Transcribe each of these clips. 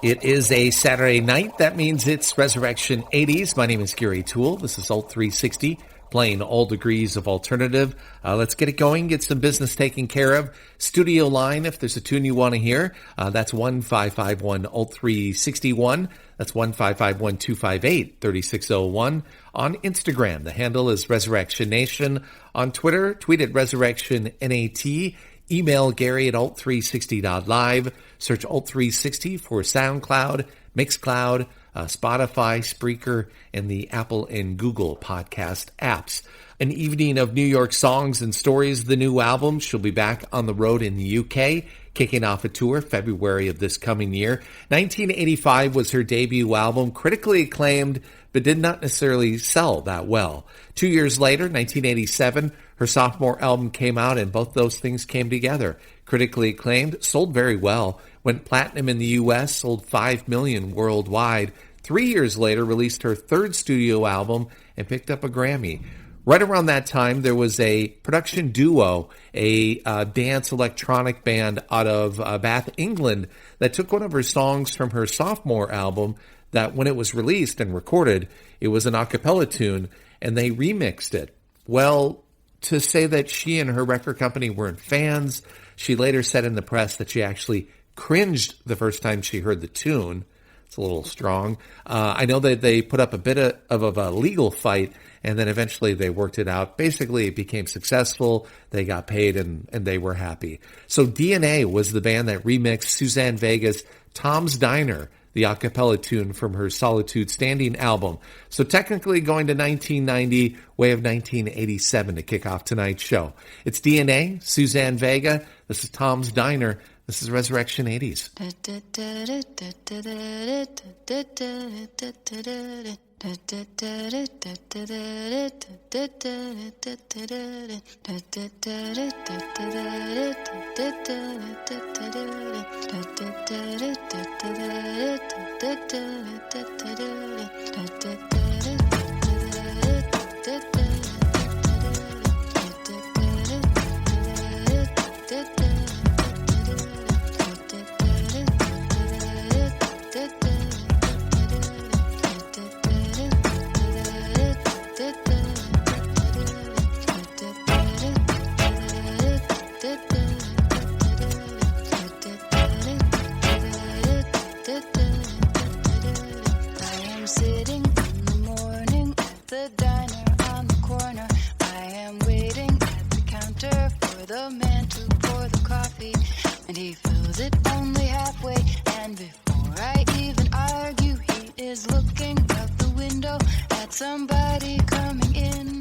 It is a Saturday night. That means it's Resurrection 80s. My name is Gary Thull. This is Alt 360, playing all degrees of alternative. Let's get it going, get some business taken care of. Studio line, if there's a tune you want to hear, that's 1551 Alt 361. That's 1551-258-3601. On Instagram, the handle is Resurrection Nation. On Twitter, tweet at Resurrection NAT. Email Gary at alt360.live. Search Alt360 for SoundCloud, Mixcloud, Spotify, Spreaker, and the Apple and Google podcast apps. An evening of New York songs and stories, the new album. She'll be back on the road in the UK, kicking off a tour February of this coming year. 1985 was her debut album, critically acclaimed, but did not necessarily sell that well. 2 years later, 1987, her sophomore album came out, and both those things came together. Critically acclaimed, sold very well, went platinum in the U.S., sold 5 million worldwide. 3 years later, released her third studio album and picked up a Grammy. Right around that time, there was a production duo, a dance electronic band out of Bath, England, that took one of her songs from her sophomore album that when it was released and recorded, it was an a cappella tune, and they remixed it. Well, to say that she and her record company weren't fans, she later said in the press that she actually cringed the first time she heard the tune. It's a little strong. I know that they put up a bit of a legal fight, and then eventually they worked it out. Basically, it became successful. They got paid, and they were happy. So DNA was the band that remixed Suzanne Vega's Tom's Diner, the a cappella tune from her Solitude Standing album. So technically going to 1990, way of 1987 to kick off tonight's show. It's DNA, Suzanne Vega. This is Tom's Diner. This is Resurrection 80s. The man to pour the coffee, and he fills it only halfway. And before I even argue, he is looking out the window at somebody coming in.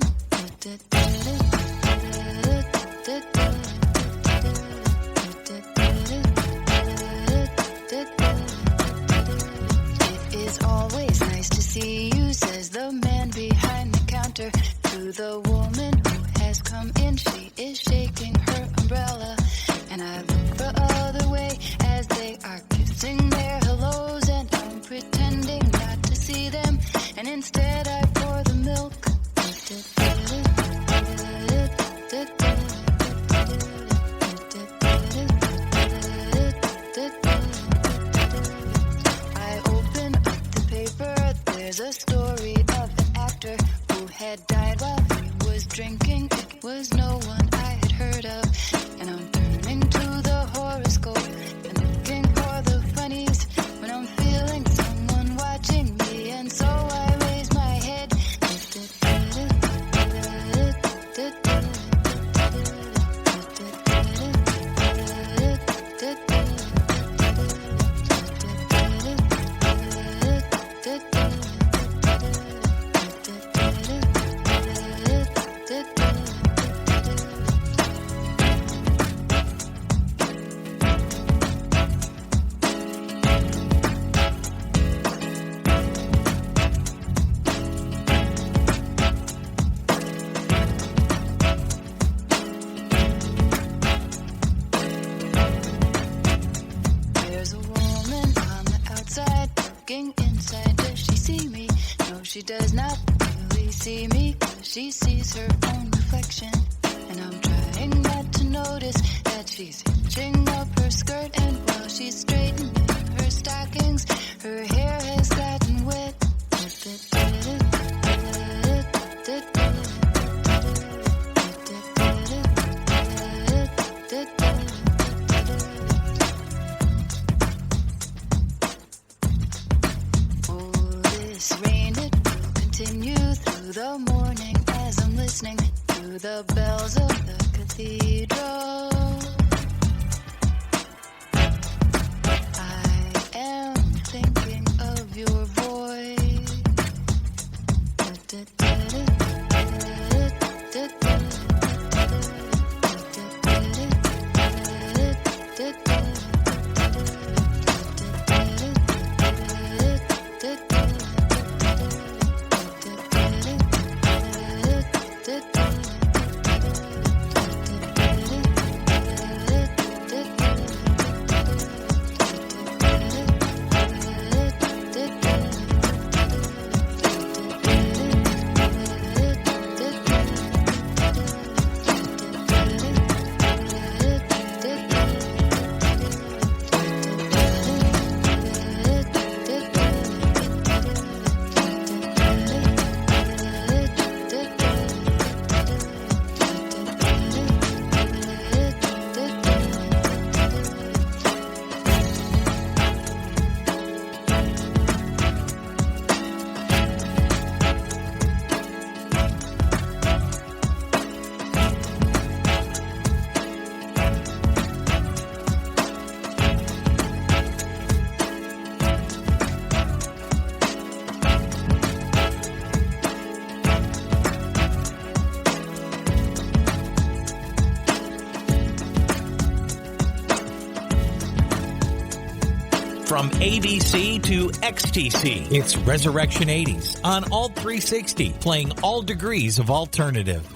It is always nice to see you, says the man behind the counter to the woman who has come in. She is shaking her umbrella, and I look the other way as they are kissing their hellos, and I'm pretending not to see them, and instead I pour the milk. I open up the paper, there's a story of an actor who had died while he was drinking. It was no one I had heard of, and I'm turning to the horoscope and looking for the funnies when I'm feeling someone watching me, and so I raise my head. She does not really see me, 'cause she sees her own reflection. And I'm trying not to notice that she's hitching up her skirt, and while she's straightening her her stockings. Her hair has gotten wet. Oh, this rain, it will continue through the morning as I'm listening to the bells of the cathedral. I am thinking of your voice. From ABC to XTC, it's Resurrection 80s on Alt 360, playing all degrees of alternative.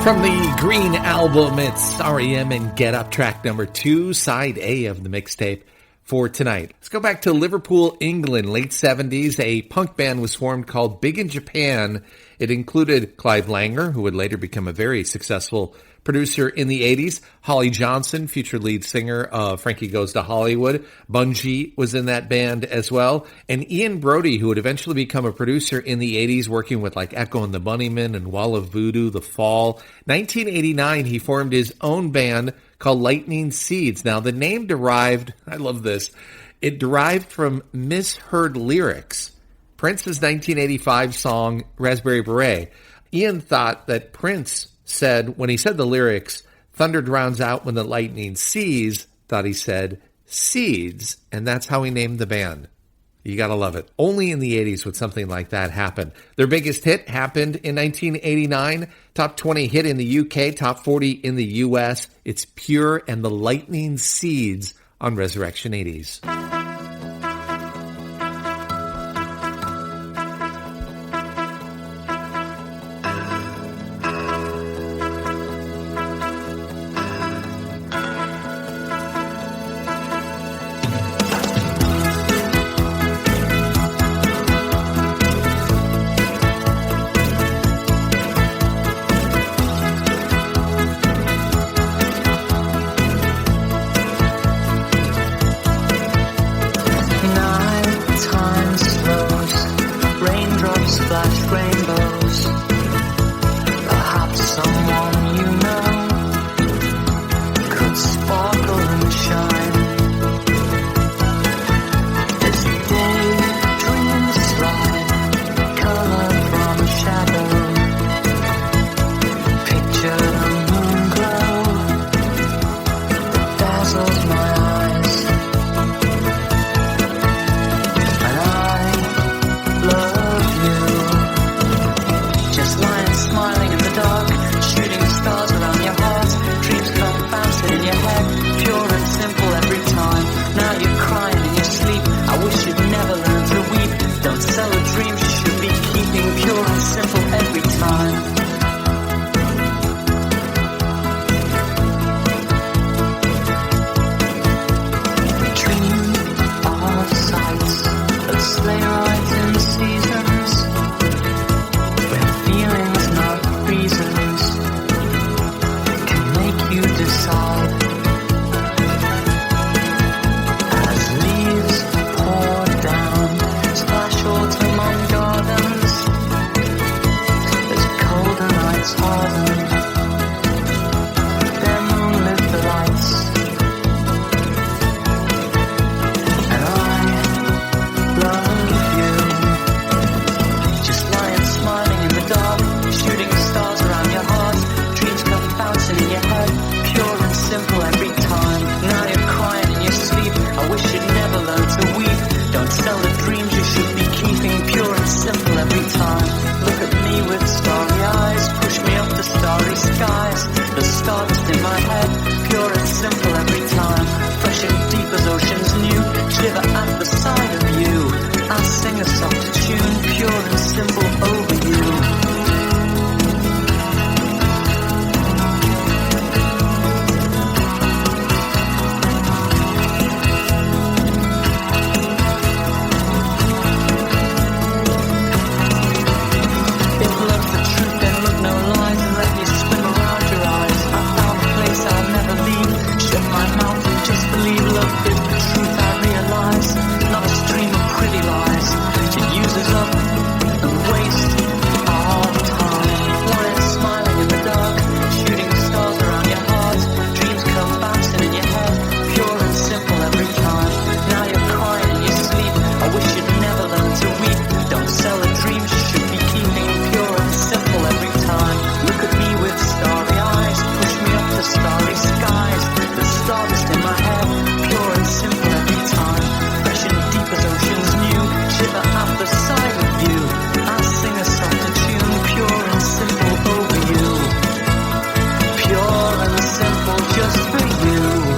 From the Green album, it's REM and Get Up, track number 2, side A of the mixtape for tonight. Let's go back to Liverpool, England, late 70s. A punk band was formed called Big in Japan, It included Clive Langer, who would later become a very successful producer in the 80s. Holly Johnson, future lead singer of Frankie Goes to Hollywood. Bungie was in that band as well. And Ian Brody, who would eventually become a producer in the 80s, working with like Echo and the Bunnymen and Wall of Voodoo, The Fall. 1989, he formed his own band called Lightning Seeds. Now, the name derived, I love this, it derived from misheard lyrics. Prince's 1985 song, Raspberry Beret. Ian thought that Prince said, when he said the lyrics, thunder drowns out when the lightning sees, thought he said seeds, and that's how he named the band. You gotta love it. Only in the 80s would something like that happen. Their biggest hit happened in 1989. Top 20 hit in the UK, top 40 in the US. It's Pure and the Lightning Seeds on Resurrection 80s.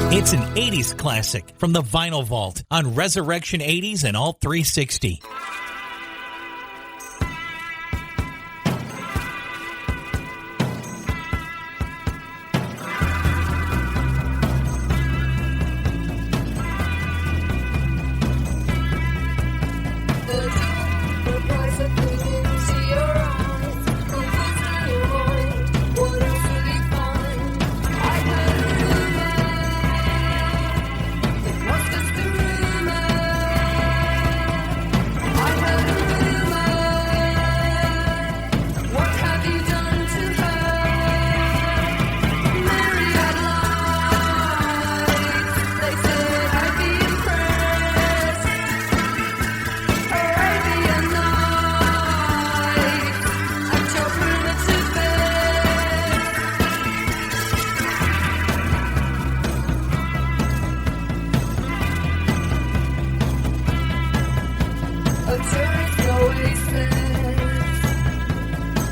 It's an 80s classic from the Vinyl Vault on Resurrection 80s and Alt 360. The boys are cool, see your eyes.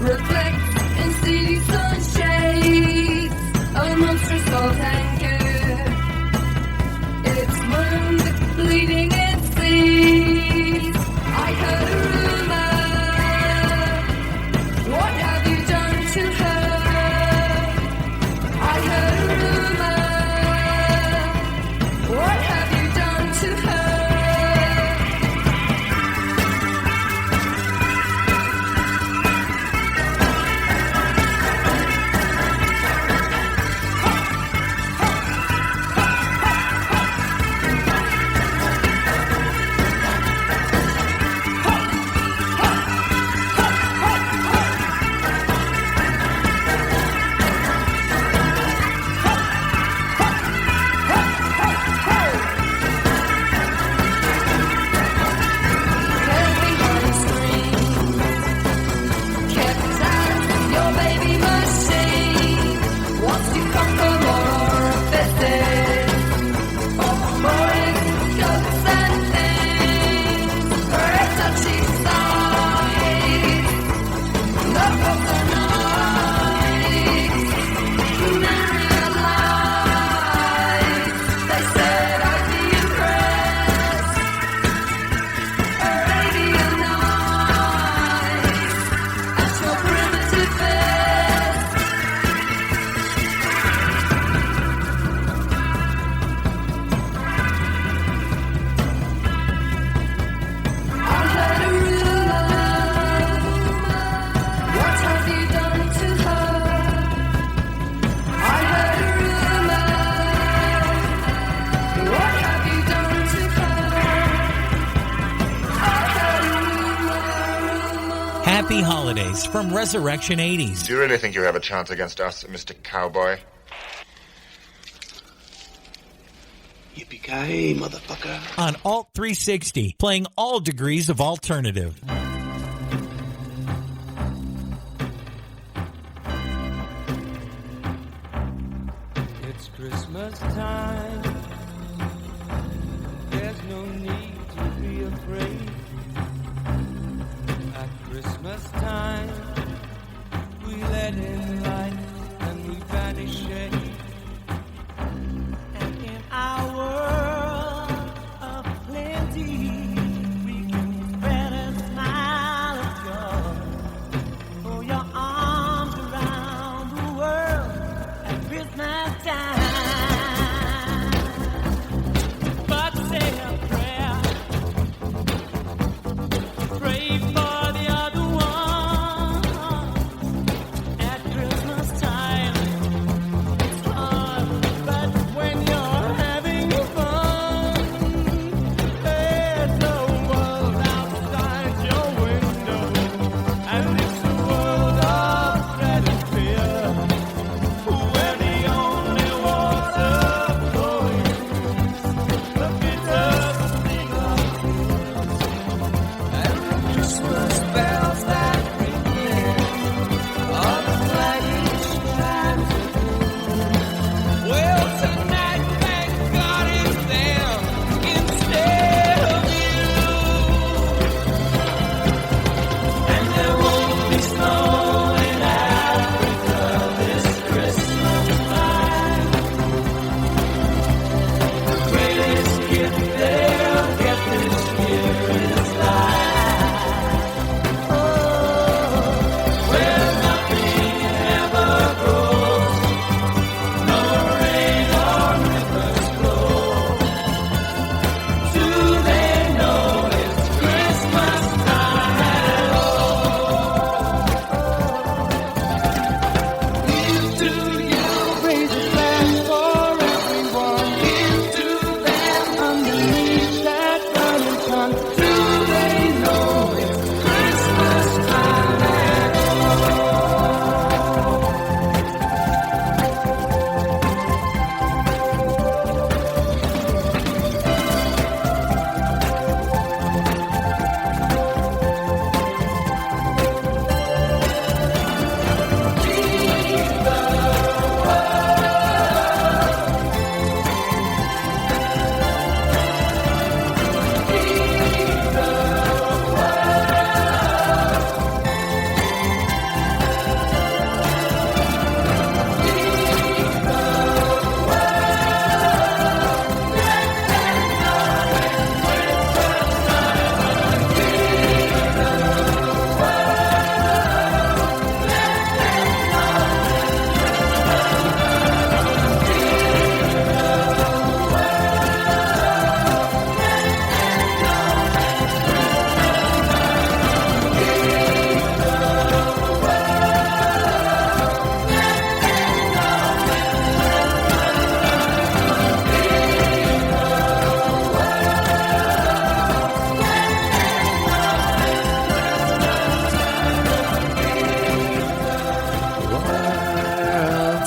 reflects in city sunshades of monstrous salt and goo. Its wound bleeding its seas. I heard a rumor. What have you done to her? I heard a rumor. What have you done to her? Happy holidays from Resurrection 80s. Do you really think you have a chance against us, Mr. Cowboy? Yippee-ki-yay, motherfucker. On Alt 360, playing all degrees of alternative. It's Christmas time. There's no need to be afraid. At Christmas time, we let in light and we banish shade. And in our world of plenty, we can spread a smile of joy. Throw your arms around the world at Christmas time.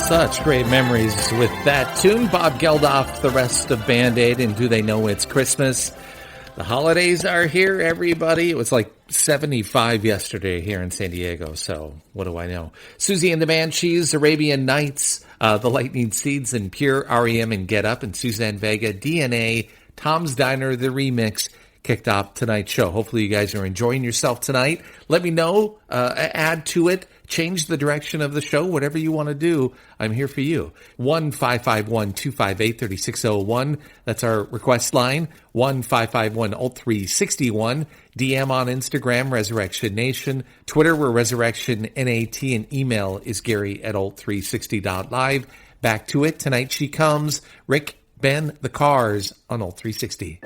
Such great memories with that tune. Bob Geldof, the rest of Band-Aid, and Do They Know It's Christmas? The holidays are here, everybody. It was like 75 yesterday here in San Diego, so what do I know? Susie and the Banshees, Arabian Nights, The Lightning Seeds, and Pure, REM and Get Up, and Suzanne Vega, DNA, Tom's Diner, the remix, kicked off tonight's show. Hopefully you guys are enjoying yourself tonight. Let me know, add to it, change the direction of the show, whatever you want to do. I'm here for you. 1-551-258-3601. That's our request line. 1-551-0361. DM on Instagram, Resurrection Nation. Twitter, we're Resurrection NAT, and email is Gary@alt360.live. Back to it. Tonight she comes. Rick, Ben, the Cars on Alt360.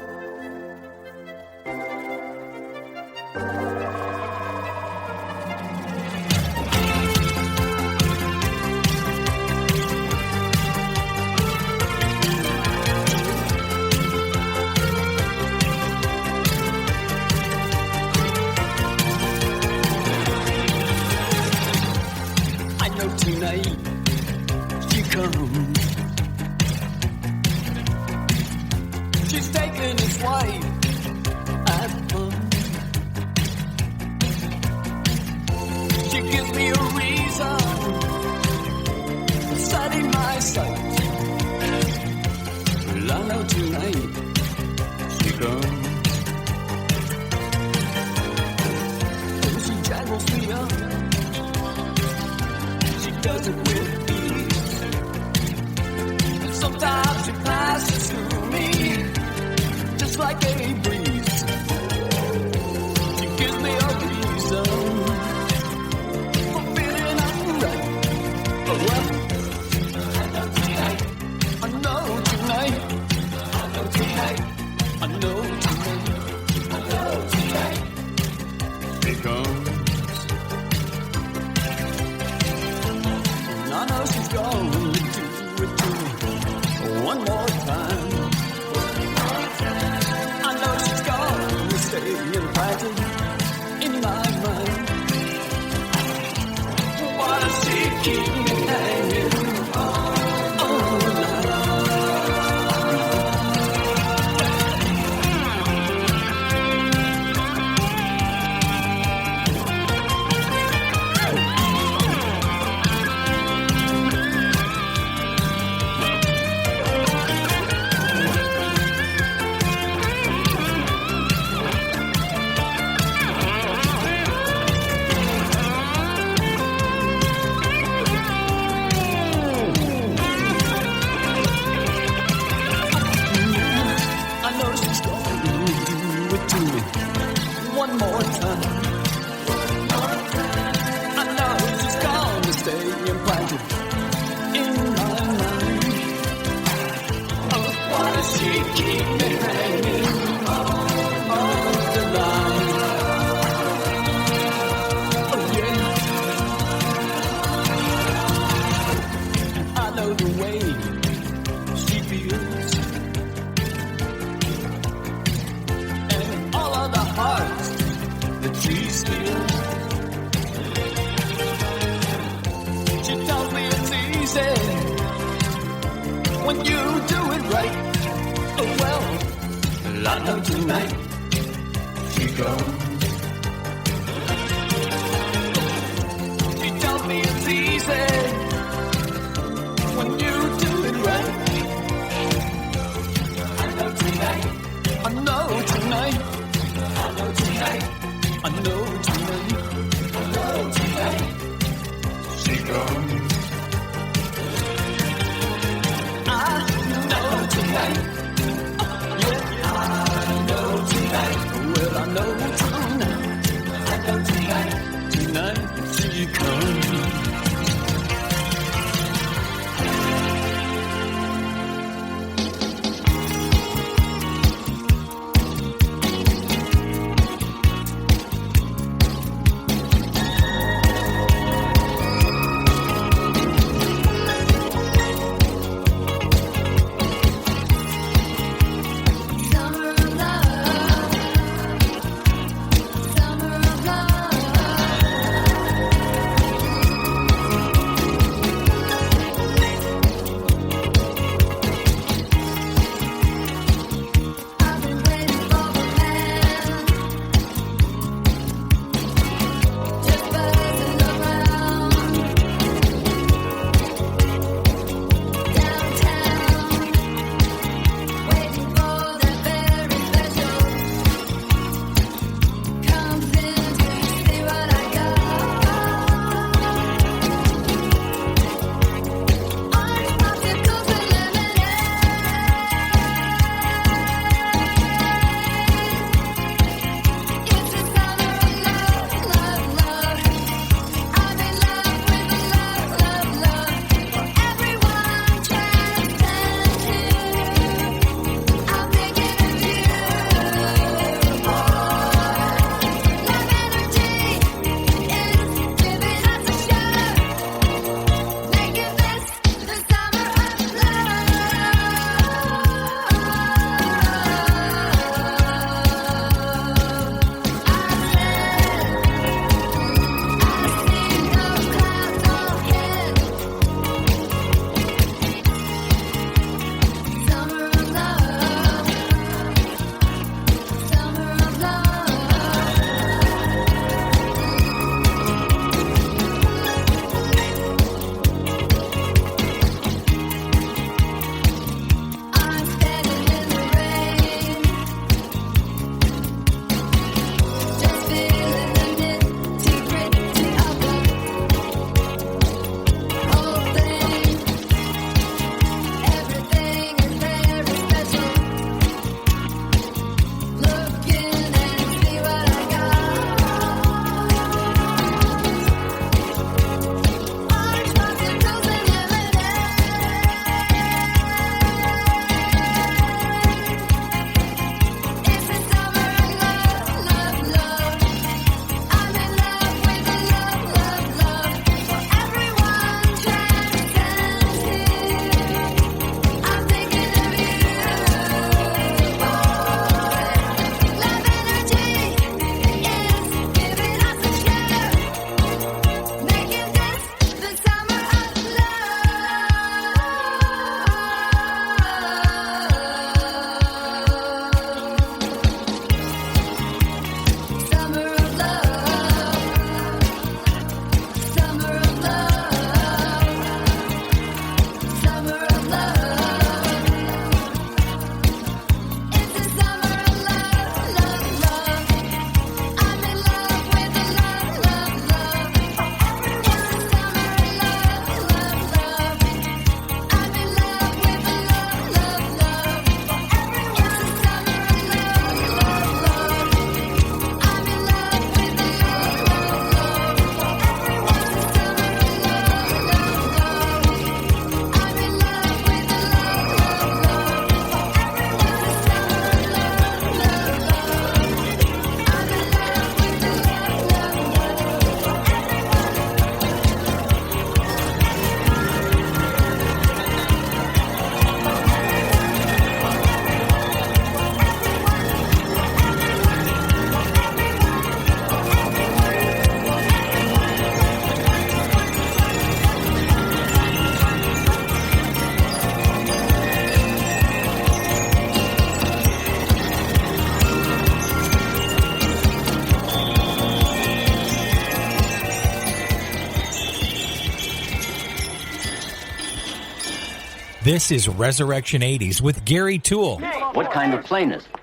This is Resurrection 80s with Gary Thull. What kind of plane is it?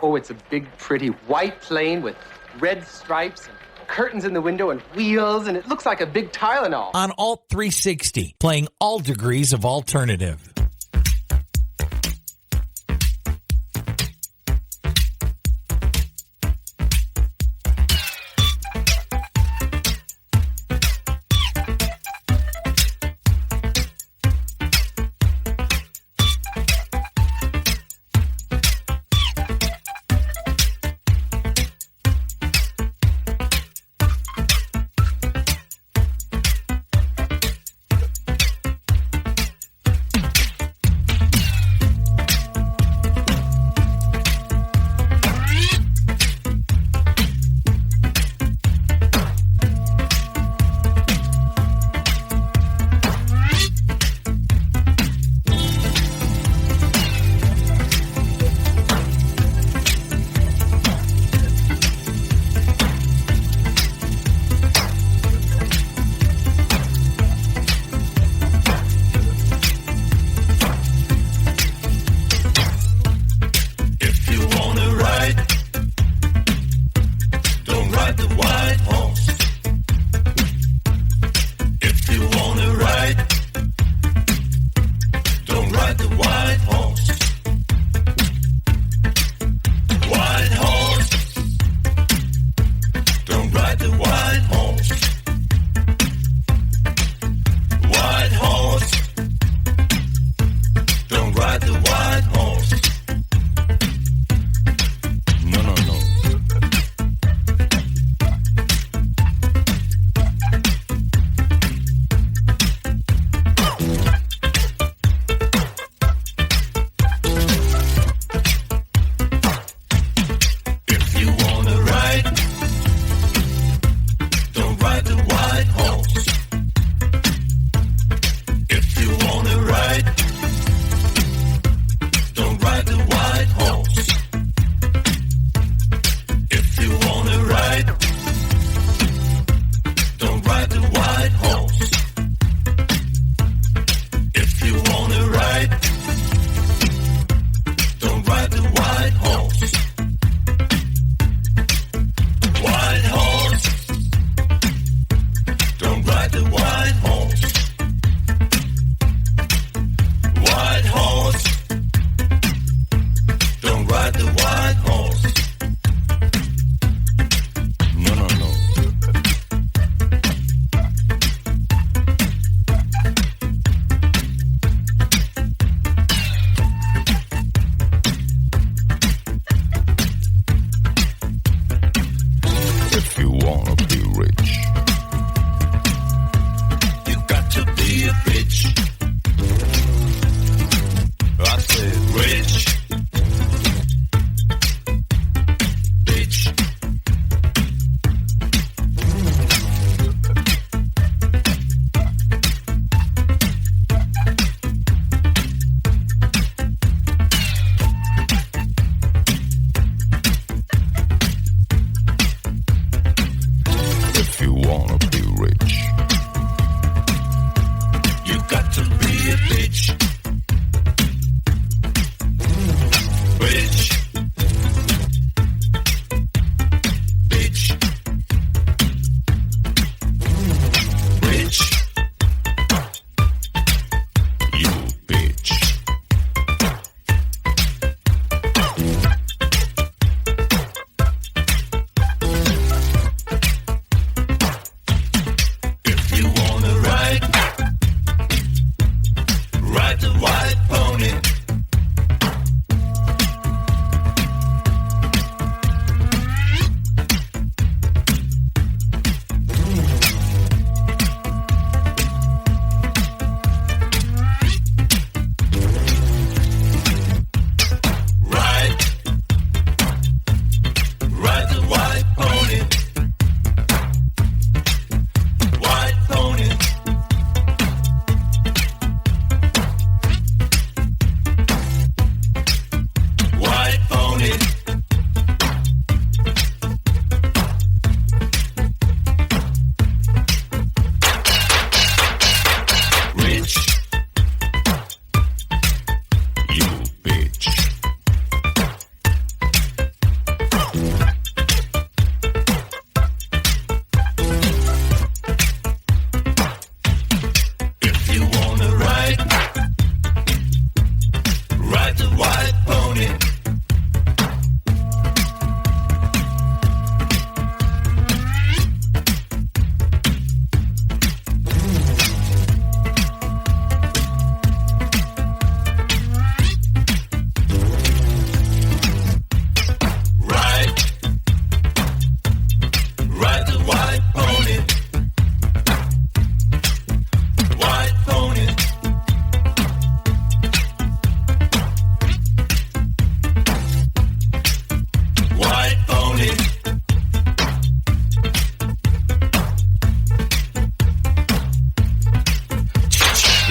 Oh, it's a big, pretty white plane with red stripes and curtains in the window and wheels, and it looks like a big Tylenol. On Alt 360, playing all degrees of alternative.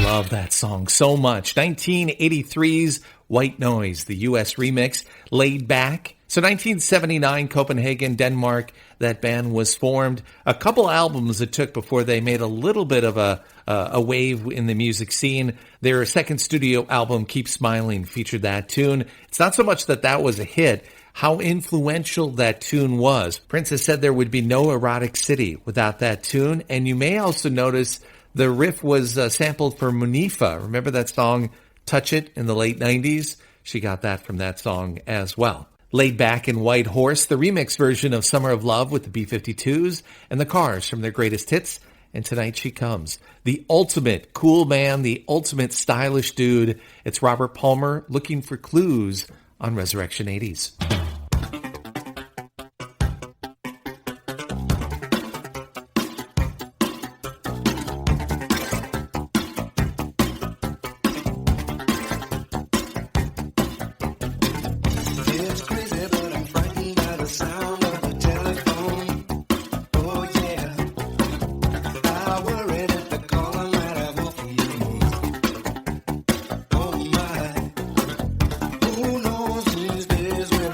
Love that song so much. 1983's White Noise, the U.S. remix, Laid Back. So 1979, Copenhagen, Denmark, that band was formed. A couple albums it took before they made a little bit of a wave in the music scene. Their second studio album, Keep Smiling, featured that tune. It's not so much that that was a hit, how influential that tune was. Prince has said there would be no Erotic City without that tune. And you may also notice the riff was sampled for Munifa. Remember that song, Touch It, in the late 90s? She got that from that song as well. Laid Back in White Horse, the remix version of Summer of Love with the B-52s and the Cars from their greatest hits. And Tonight She Comes. The ultimate cool man, the ultimate stylish dude. It's Robert Palmer looking for clues on Resurrection 80s. Who knows if there's where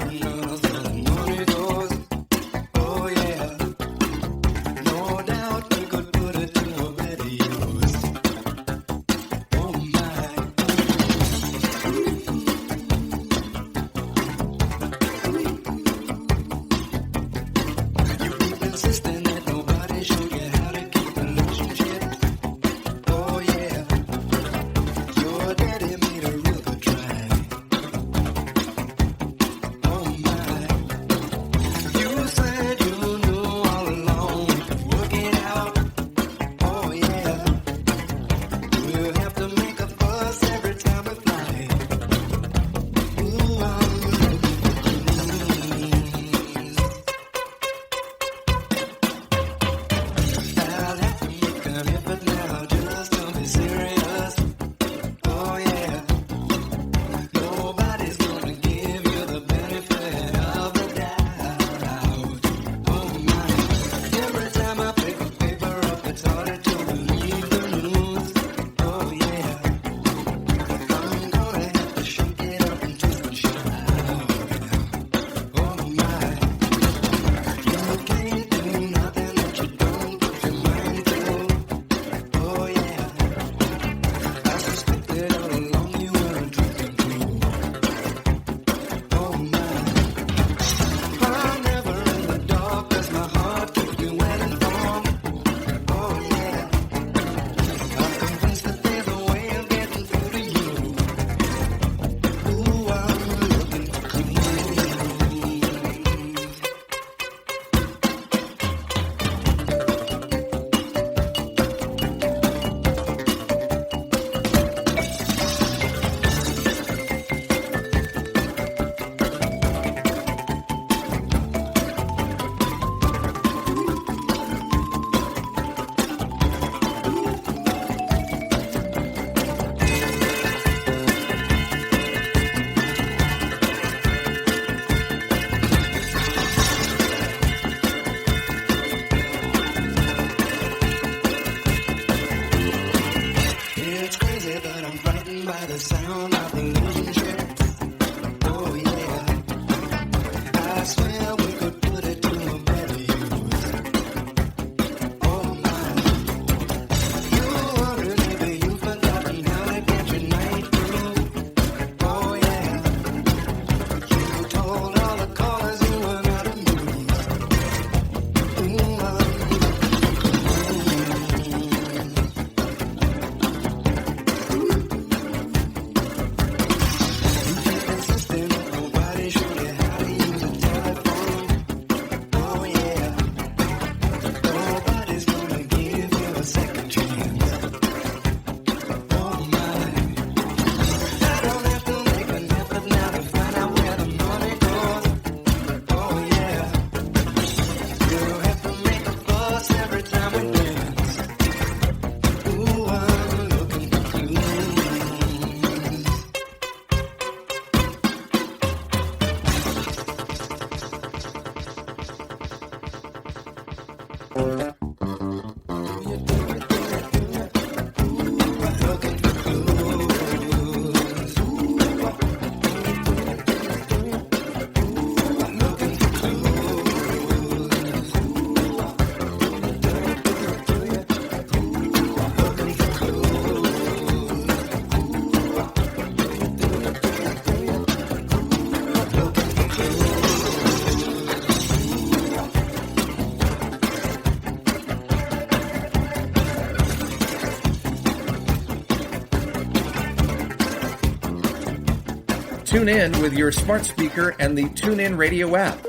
Tune in with your smart speaker and the TuneIn Radio app.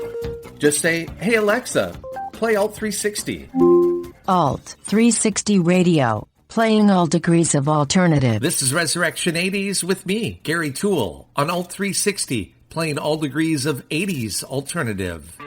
Just say, "Hey Alexa, play Alt 360." Alt 360 Radio, playing all degrees of alternative. This is Resurrection 80s with me, Gary Toole, on Alt 360, playing all degrees of 80s alternative.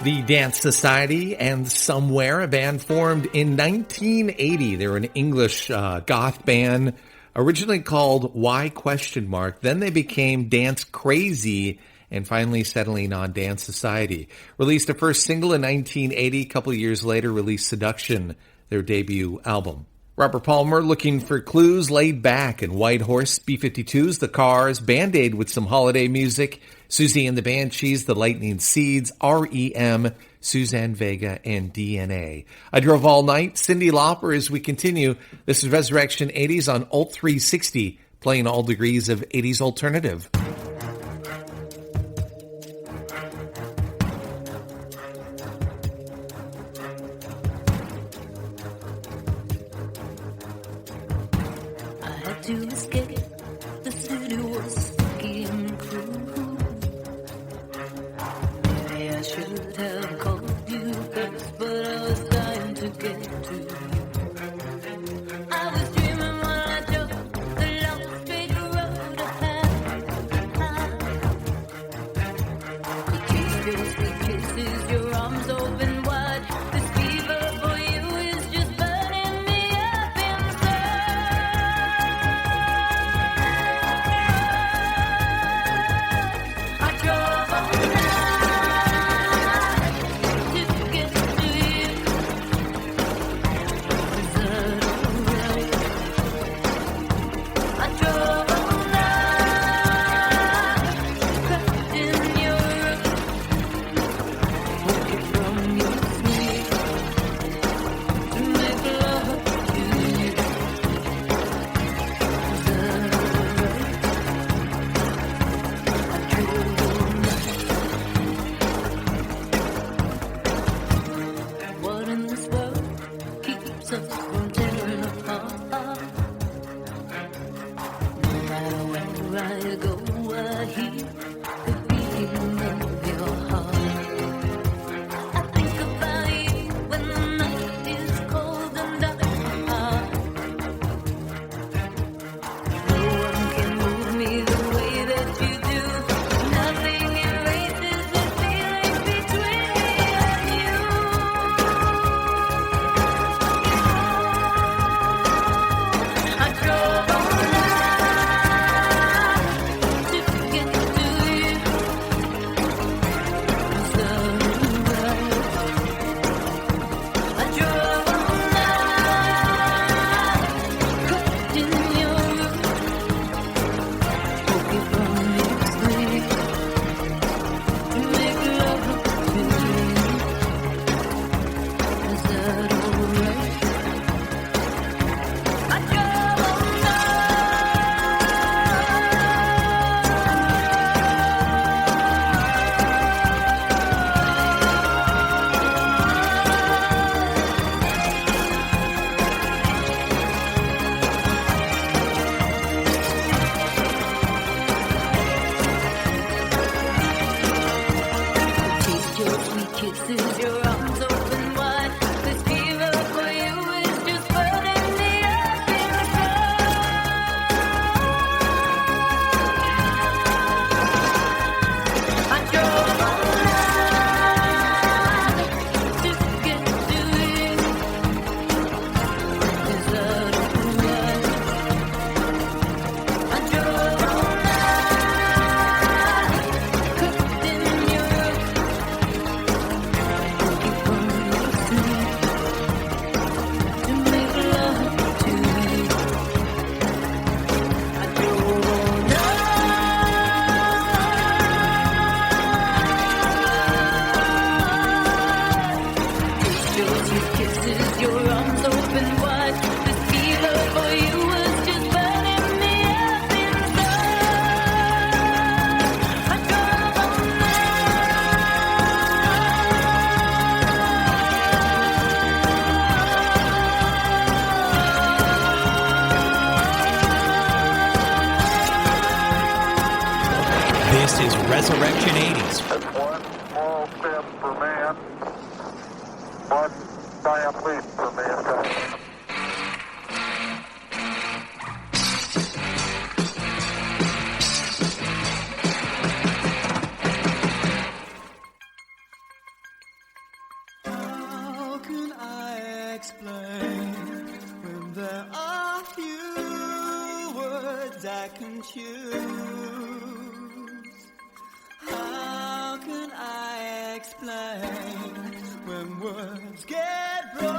The Dance Society and Somewhere, a band formed in 1980. They're an English goth band, originally called Why Question Mark. Then they became Dance Crazy and finally settling on Dance Society. Released a first single in 1980. A couple of years later, released Seduction, their debut album. Robert Palmer, Looking for Clues, Laid Back, and White Horse, B-52s, The Cars, Band-Aid with some holiday music, Susie and the Banshees, The Lightning Seeds, R.E.M., Suzanne Vega, and DNA. I Drove All Night, Cyndi Lauper as we continue. This is Resurrection 80s on Alt 360, playing all degrees of 80s alternative. Resurrection 80s. That's one small step for man, one giant leap for mankind. How can I explain when there are few words I can choose? How can I explain when words get broken?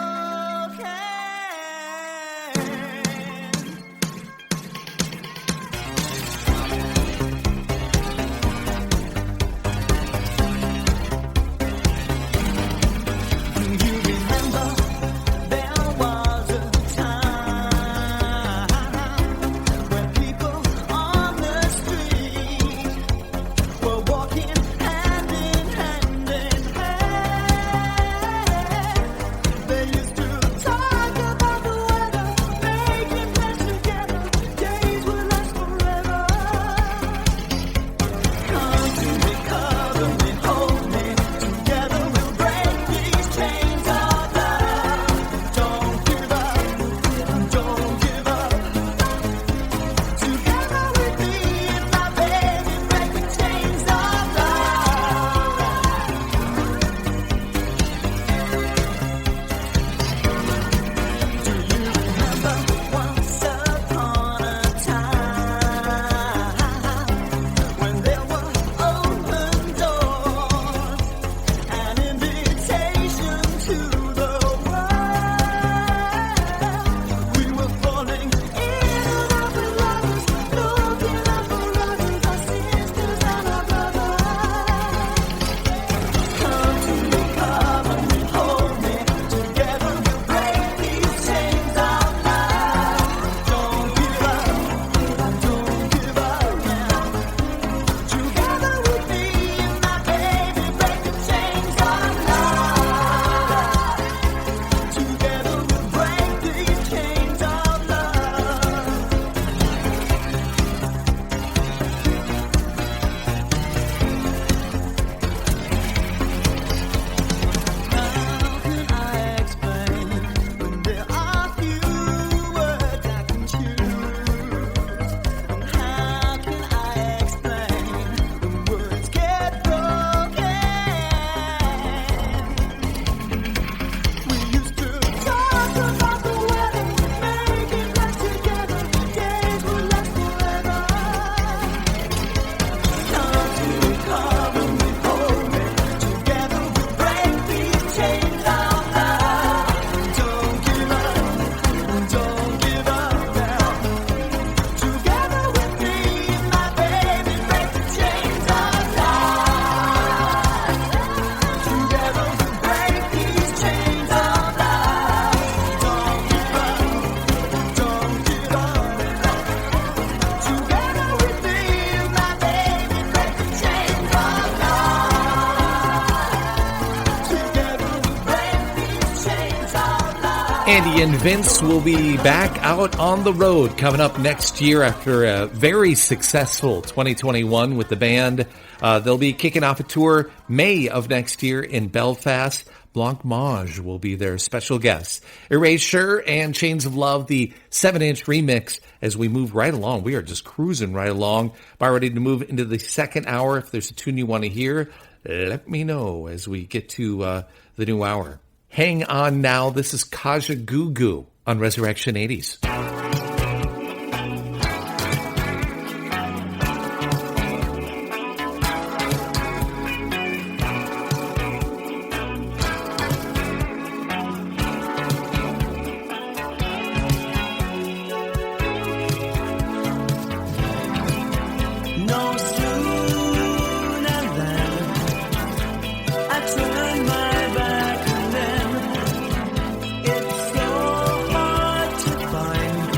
Andy and Vince will be back out on the road coming up next year after a very successful 2021 with the band. They'll be kicking off a tour May of next year in Belfast. Blancmange will be their special guests. Erasure and Chains of Love, the 7-inch remix, as we move right along. We are just cruising right along. About ready to move into the second hour. If there's a tune you want to hear, let me know as we get to the new hour. Hang on now. This is Kaja Gugu on Resurrection 80s. It's so hard to find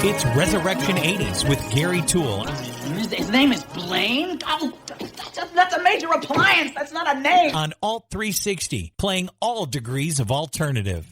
It's Resurrection 80s with Gary Toole. His name is Blaine? Oh, that's a major appliance. That's not a name. On Alt 360, playing all degrees of alternative.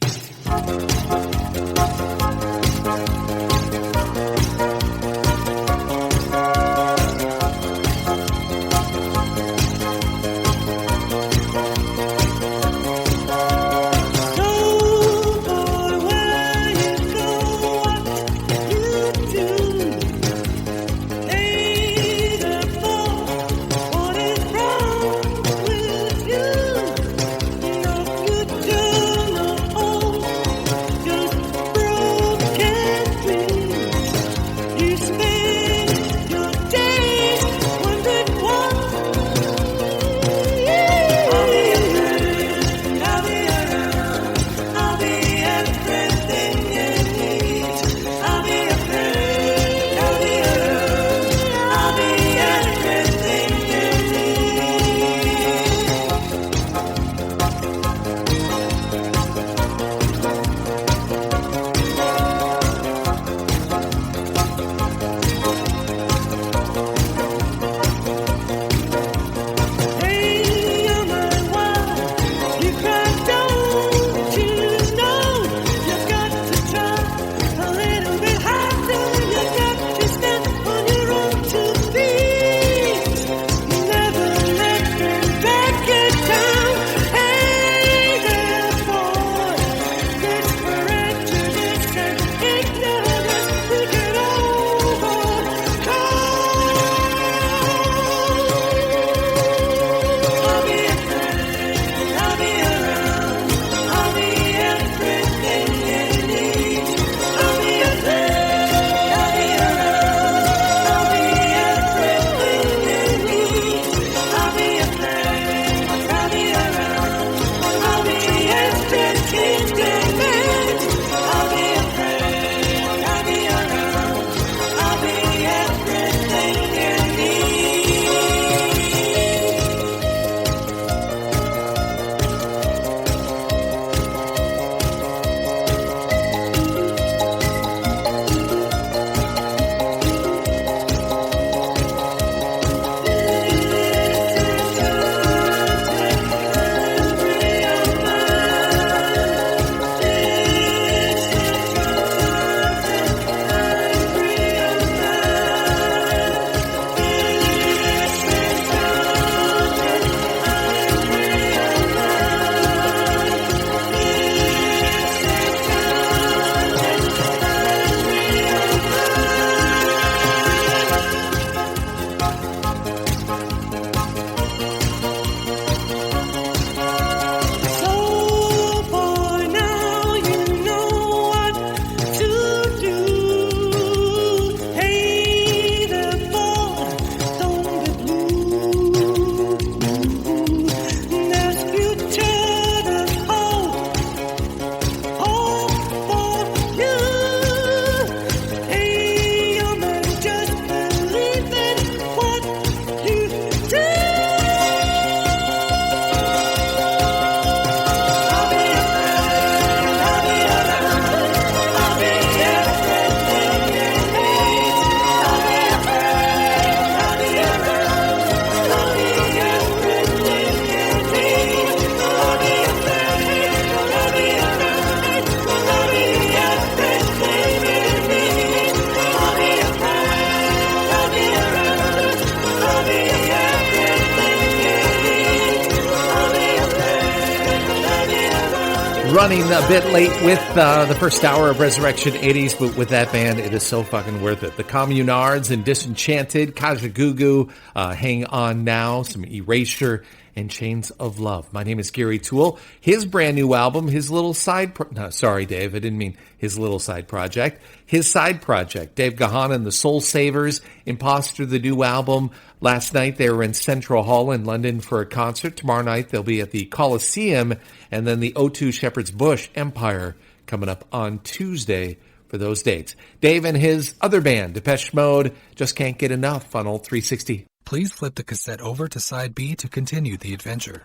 Running a bit late with the first hour of Resurrection 80s, but with that band, it is so fucking worth it. The Communards and Disenchanted, Kajagoogoo, Hang On Now, some Erasure, and Chains of Love. My name is Gary Toole. His brand new album, his little side... no, sorry, Dave, I didn't mean his little side project. His side project, Dave Gahan and the Soul Savers, Imposter, the new album. Last night they were in Central Hall in London for a concert. Tomorrow night they'll be at the Coliseum, and then the O2 Shepherd's Bush Empire coming up on Tuesday for those dates. Dave and his other band, Depeche Mode, just can't get enough on Old 360. Please flip the cassette over to side B to continue the adventure.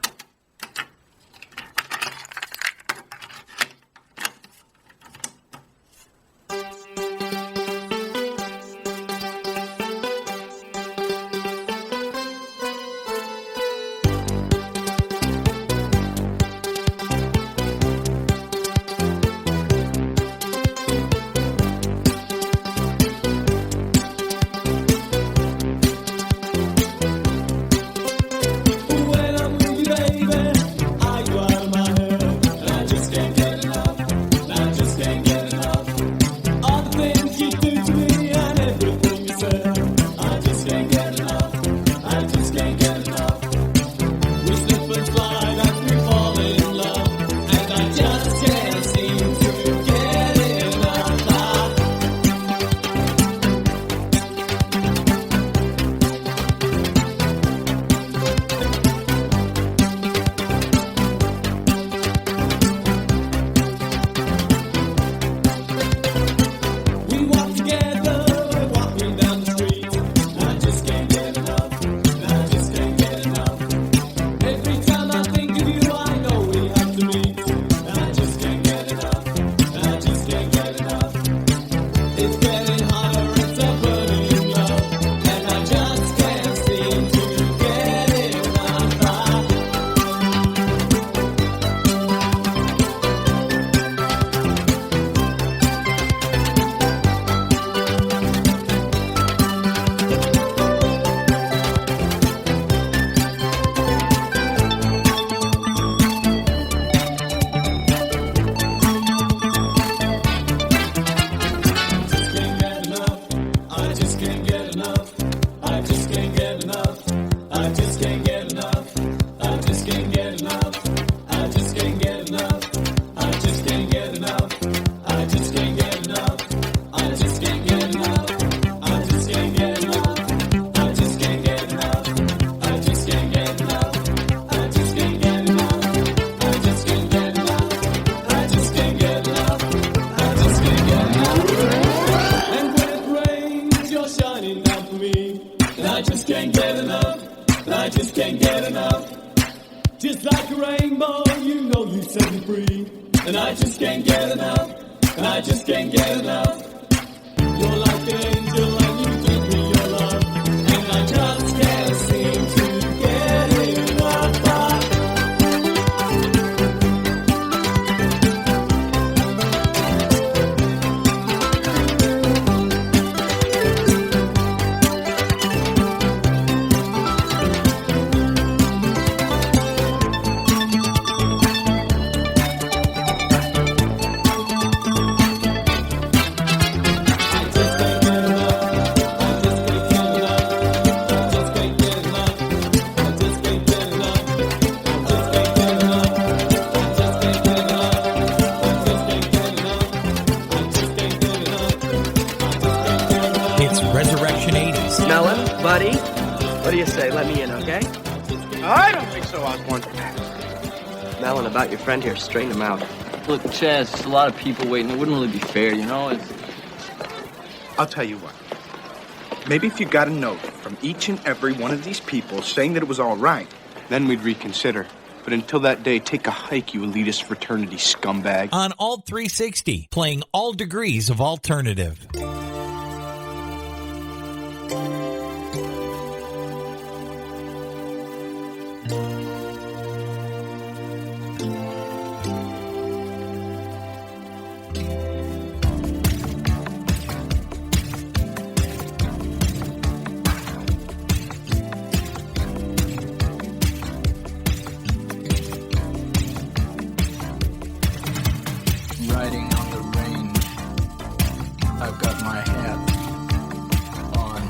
you set me free. And I just can't get enough. And I just can't get enough. You're like an angel and you give me your love. And I just can't seem to get enough. Melon, buddy, what do you say? Let me in, okay? I don't think so, Osborne. Melon, about your friend here, straighten him out. Look, Chaz, there's a lot of people waiting. It wouldn't really be fair, you know? I'll tell you what. Maybe if you got a note from each and every one of these people saying that it was all right, then we'd reconsider. But until that day, take a hike, you elitist fraternity scumbag. On Alt 360, playing all degrees of alternative. Riding on the range, I've got my hat on.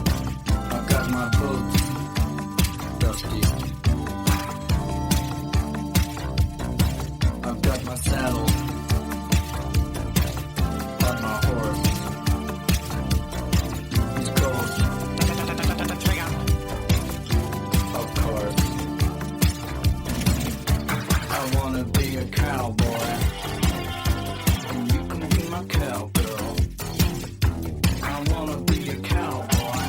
I've got my boots dusty. I've got my saddle on my horse. He's cold. Of course. I wanna be a cowboy. Cowgirl. I wanna be a cowboy.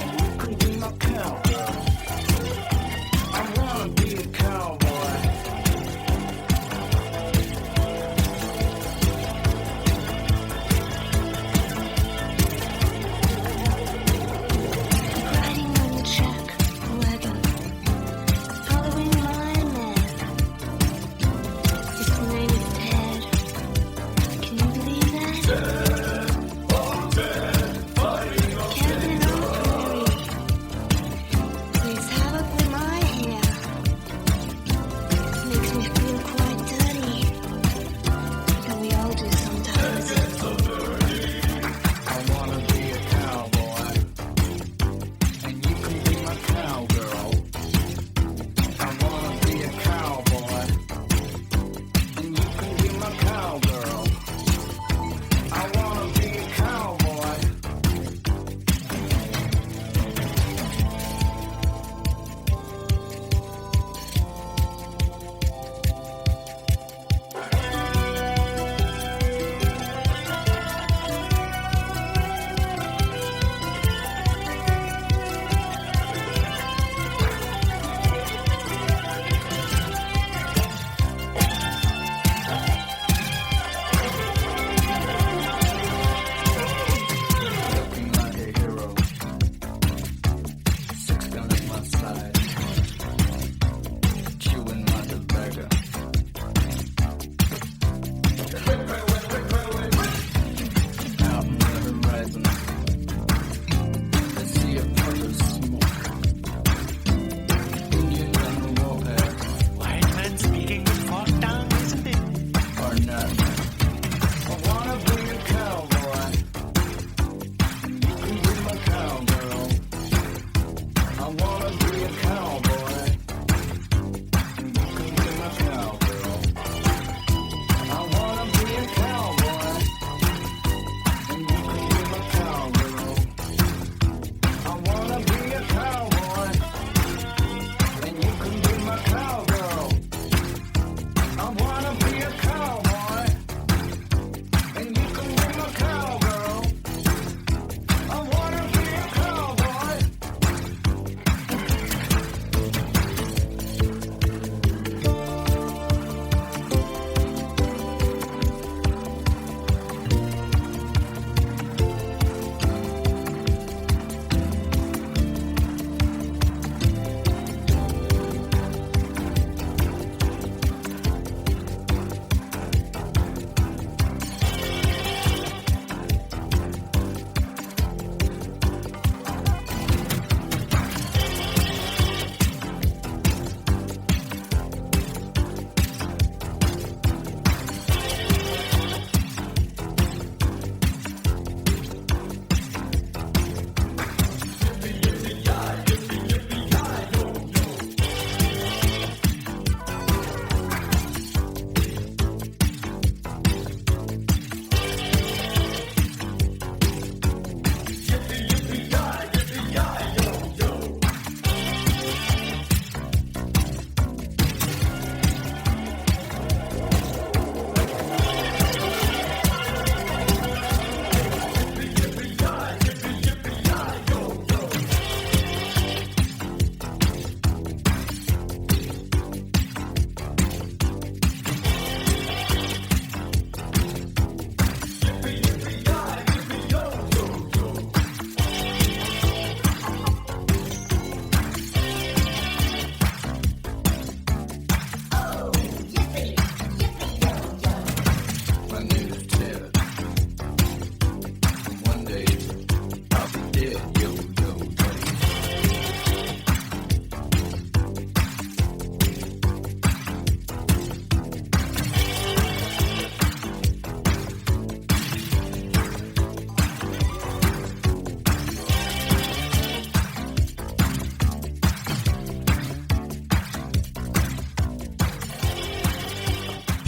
And you can be my cowgirl. I wanna be a cowboy. Riding on the track wagon, following my man. His name is Ted. Can you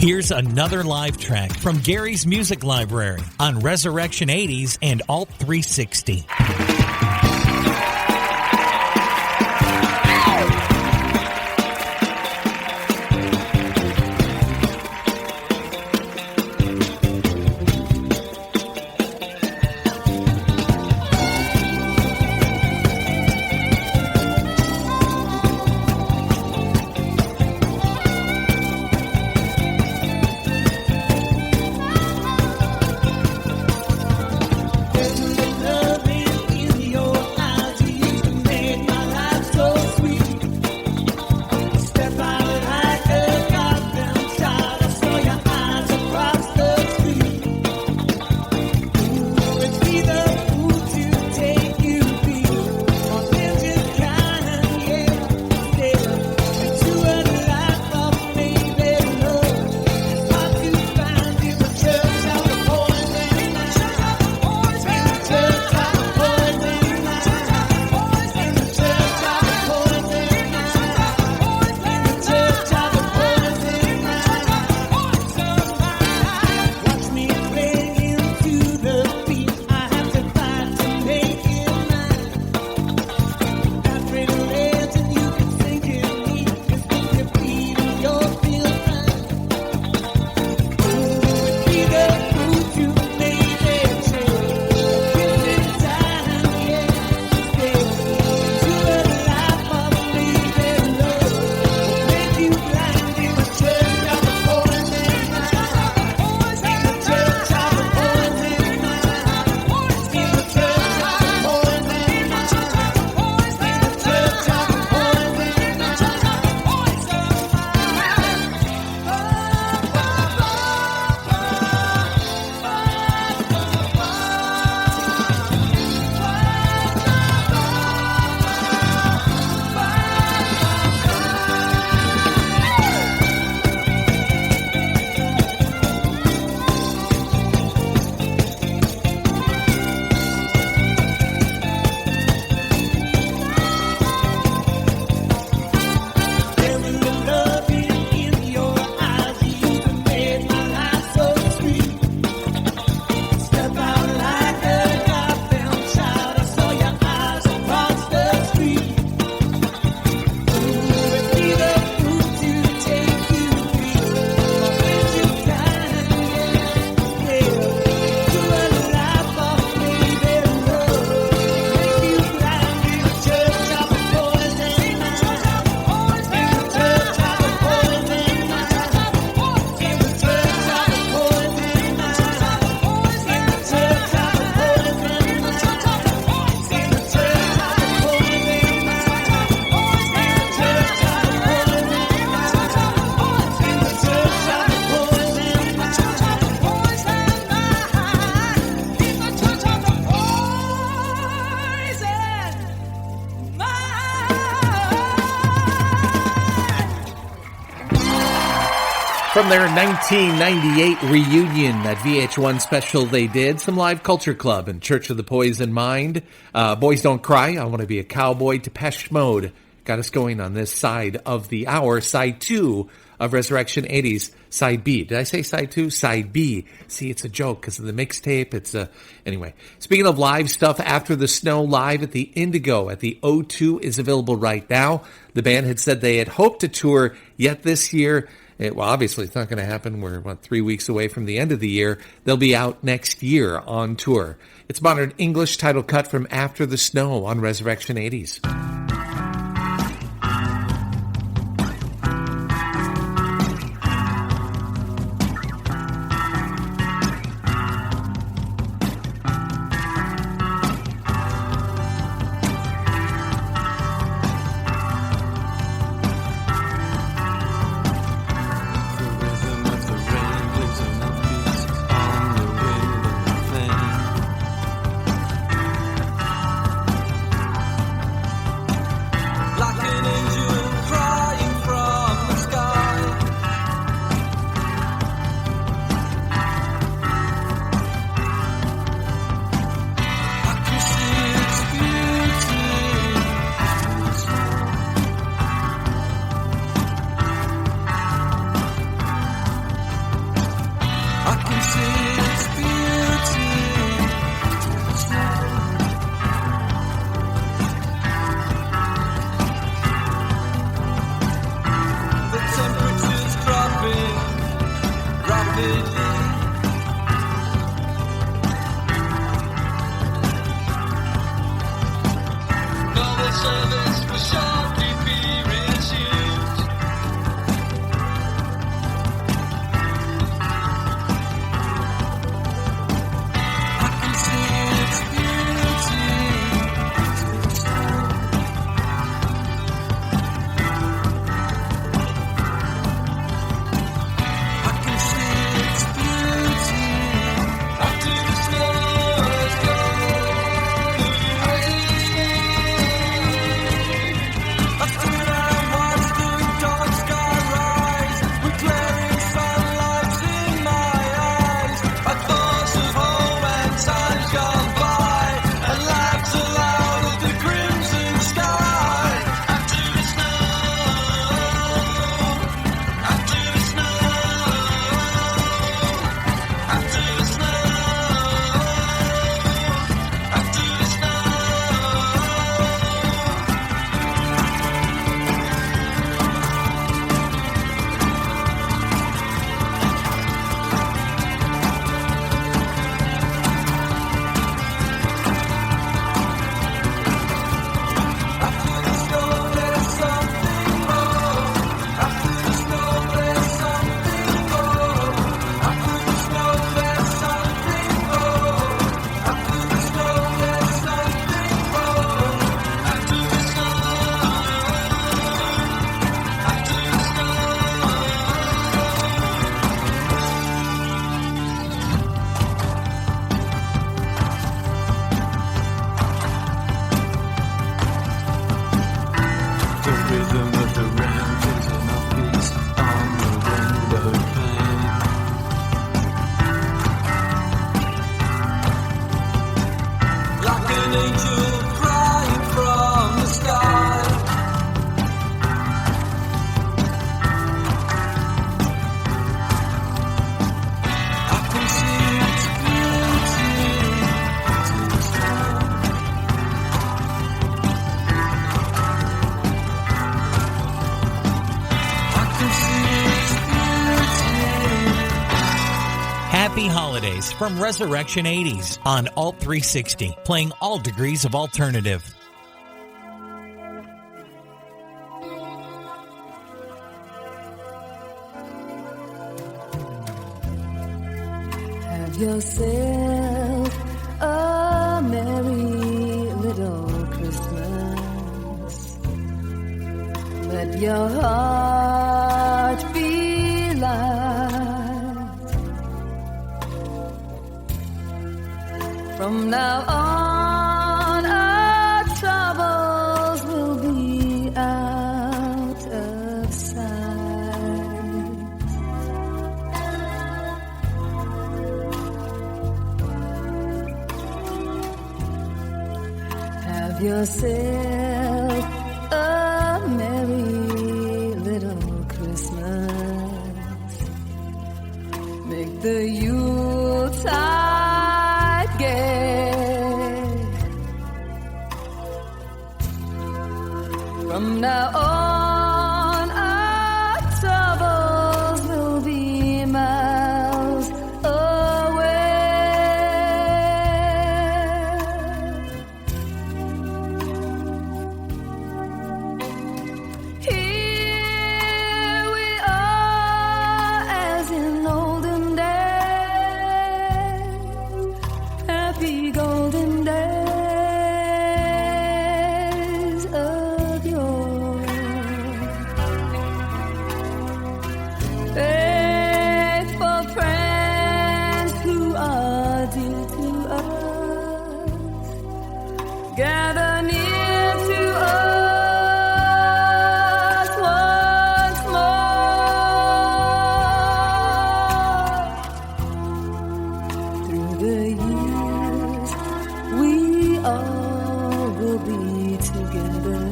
Here's another live track from Gary's Music Library on Resurrection 80s and Alt 360. From their 1998 reunion, that VH1 special they did, some live Culture Club and Church of the Poison Mind. Boys Don't Cry, I Want to Be a Cowboy, Depeche Mode got us going on this side of the hour, side 2 of Resurrection 80s, side B. Did I say side 2? Side B. See, it's a joke because of the mixtape. Anyway. Speaking of live stuff, After the Snow live at the Indigo at the O2 is available right now. The band had said they had hoped to tour yet this year. Well, obviously, it's not going to happen. We're, 3 weeks away from the end of the year. They'll be out next year on tour. It's modern English title cut from After the Snow on Resurrection 80s. Happy holidays from Resurrection 80s on Alt 360, playing all degrees of alternative. Have yourself a merry little Christmas. Let your heart be light. From now on, our troubles will be out of sight. Have yourself a merry little Christmas. Make the Yuletide gay. From now on, our troubles will be miles away. Here we are as in olden days, happy golden days of yore. Faithful friends who are dear to us, gather near to us once more. Through the years, we all will be together.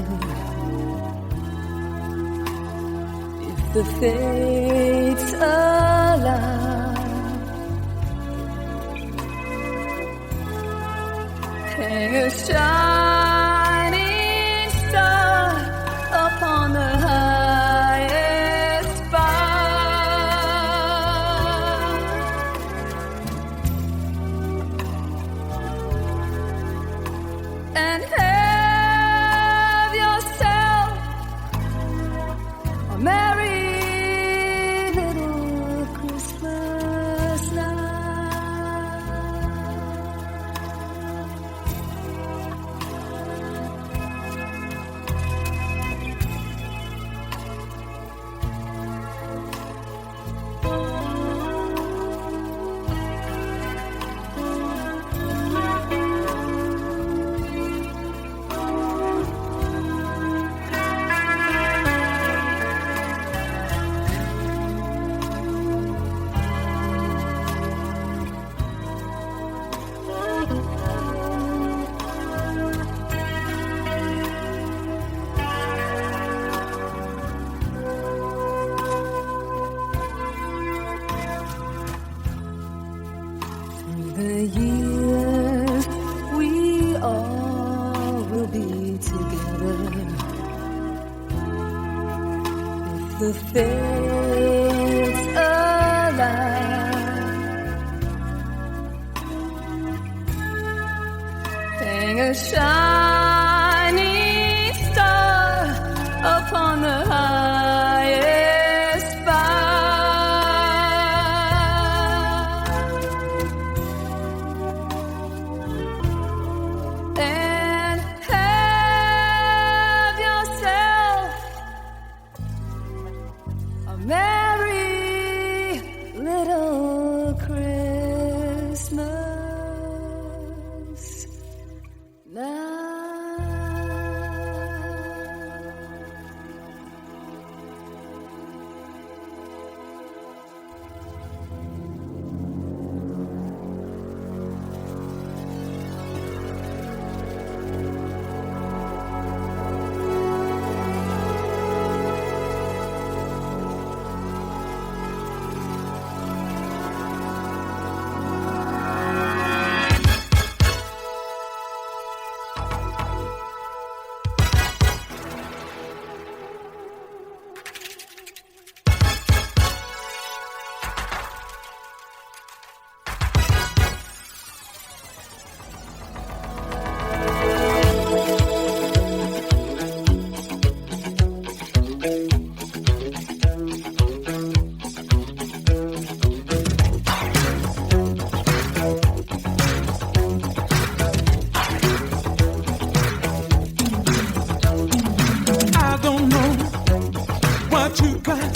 If the fates allow, the years we all will be together. If the fates allow, hang a shining star upon the highest bough, and have yourself a merry little Christmas now. I don't know what you got,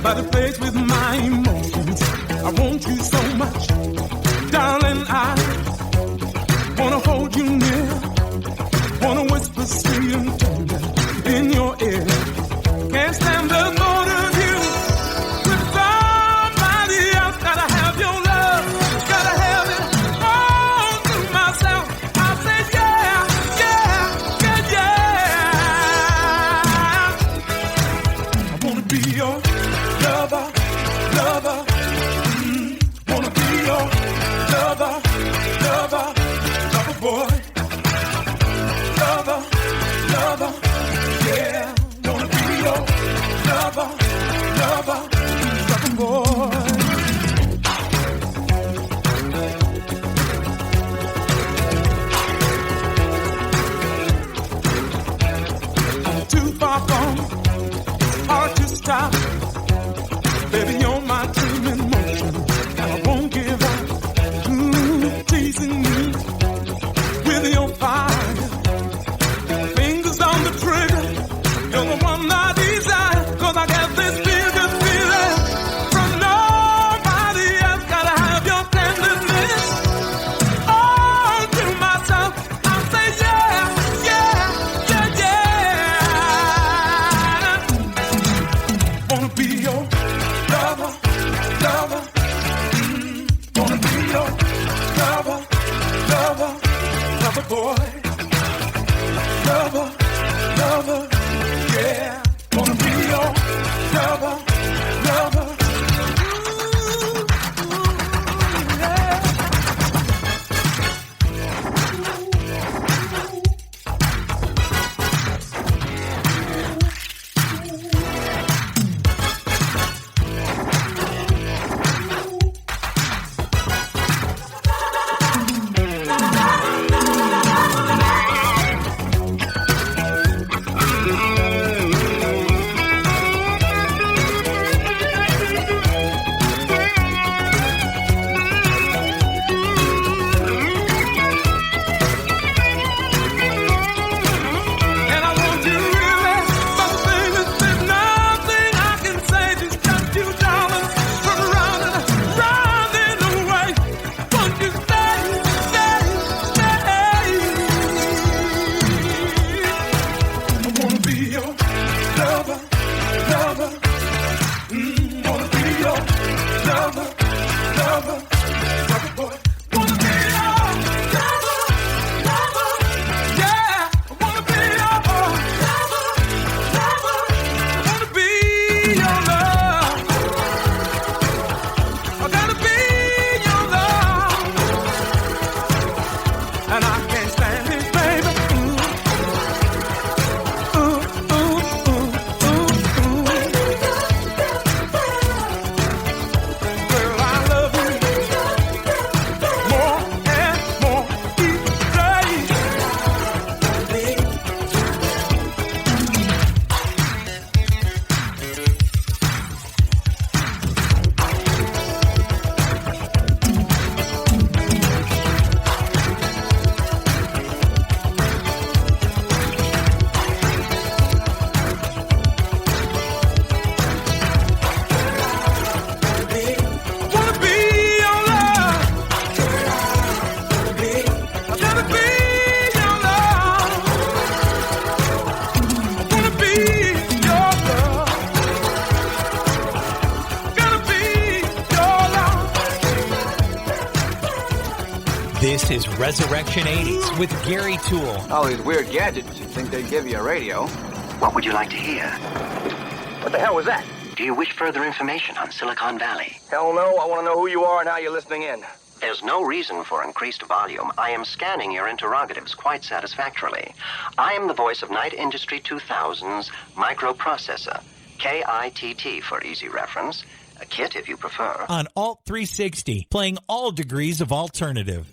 but it plays with my emotions. I want you so much, darling. I wanna hold you near, wanna whisper sweet and tender in your ear. Can't stand the thought of you with somebody else. Gotta have your love, gotta have it all to myself. I say yeah, yeah, yeah, yeah. I wanna be your lover, lover. Wanna be your This is Resurrection 80s with Gary Toole. All these weird gadgets, you'd think they'd give you a radio. What would you like to hear? What the hell was that? Do you wish further information on Silicon Valley? Hell no, I want to know who you are and how you're listening in. There's no reason for increased volume. I am scanning your interrogatives quite satisfactorily. I am the voice of Night Industry 2000's microprocessor. KITT for easy reference. A kit if you prefer. On Alt 360, playing all degrees of alternative.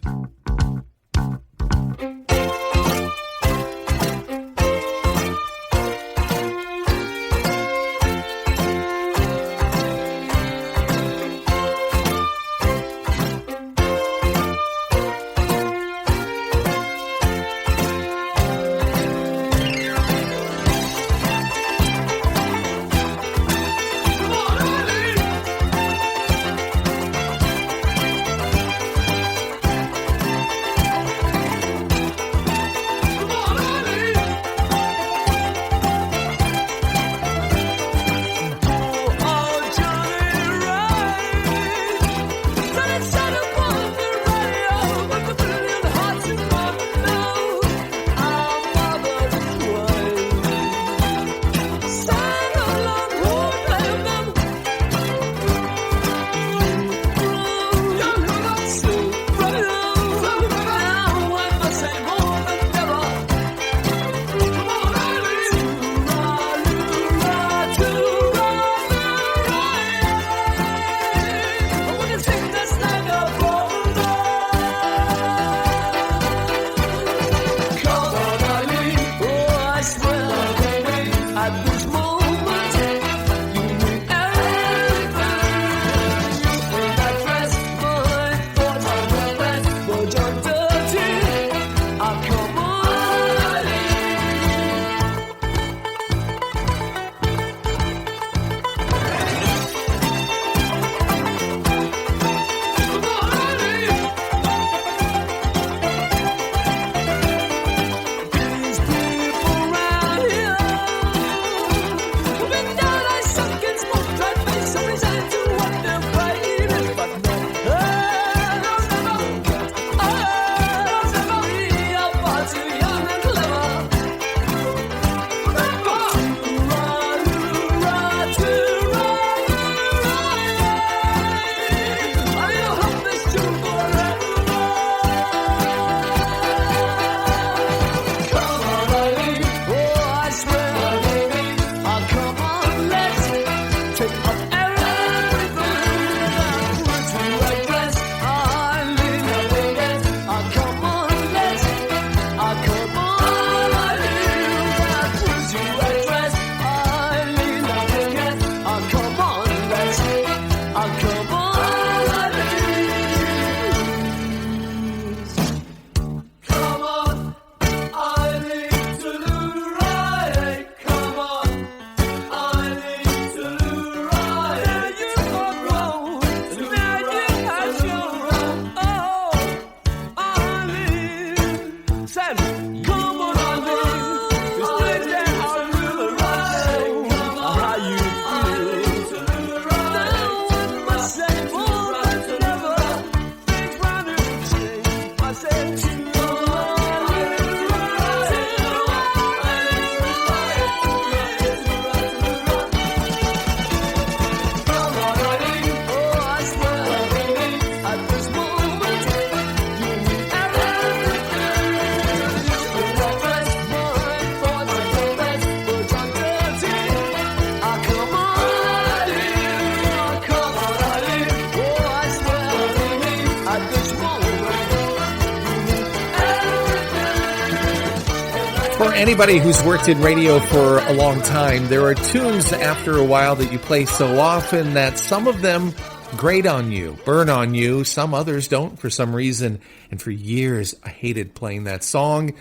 For anybody who's worked in radio for a long time, there are tunes after a while that you play so often that some of them grate on you, burn on you. Some others don't for some reason. And for years, I hated playing that song.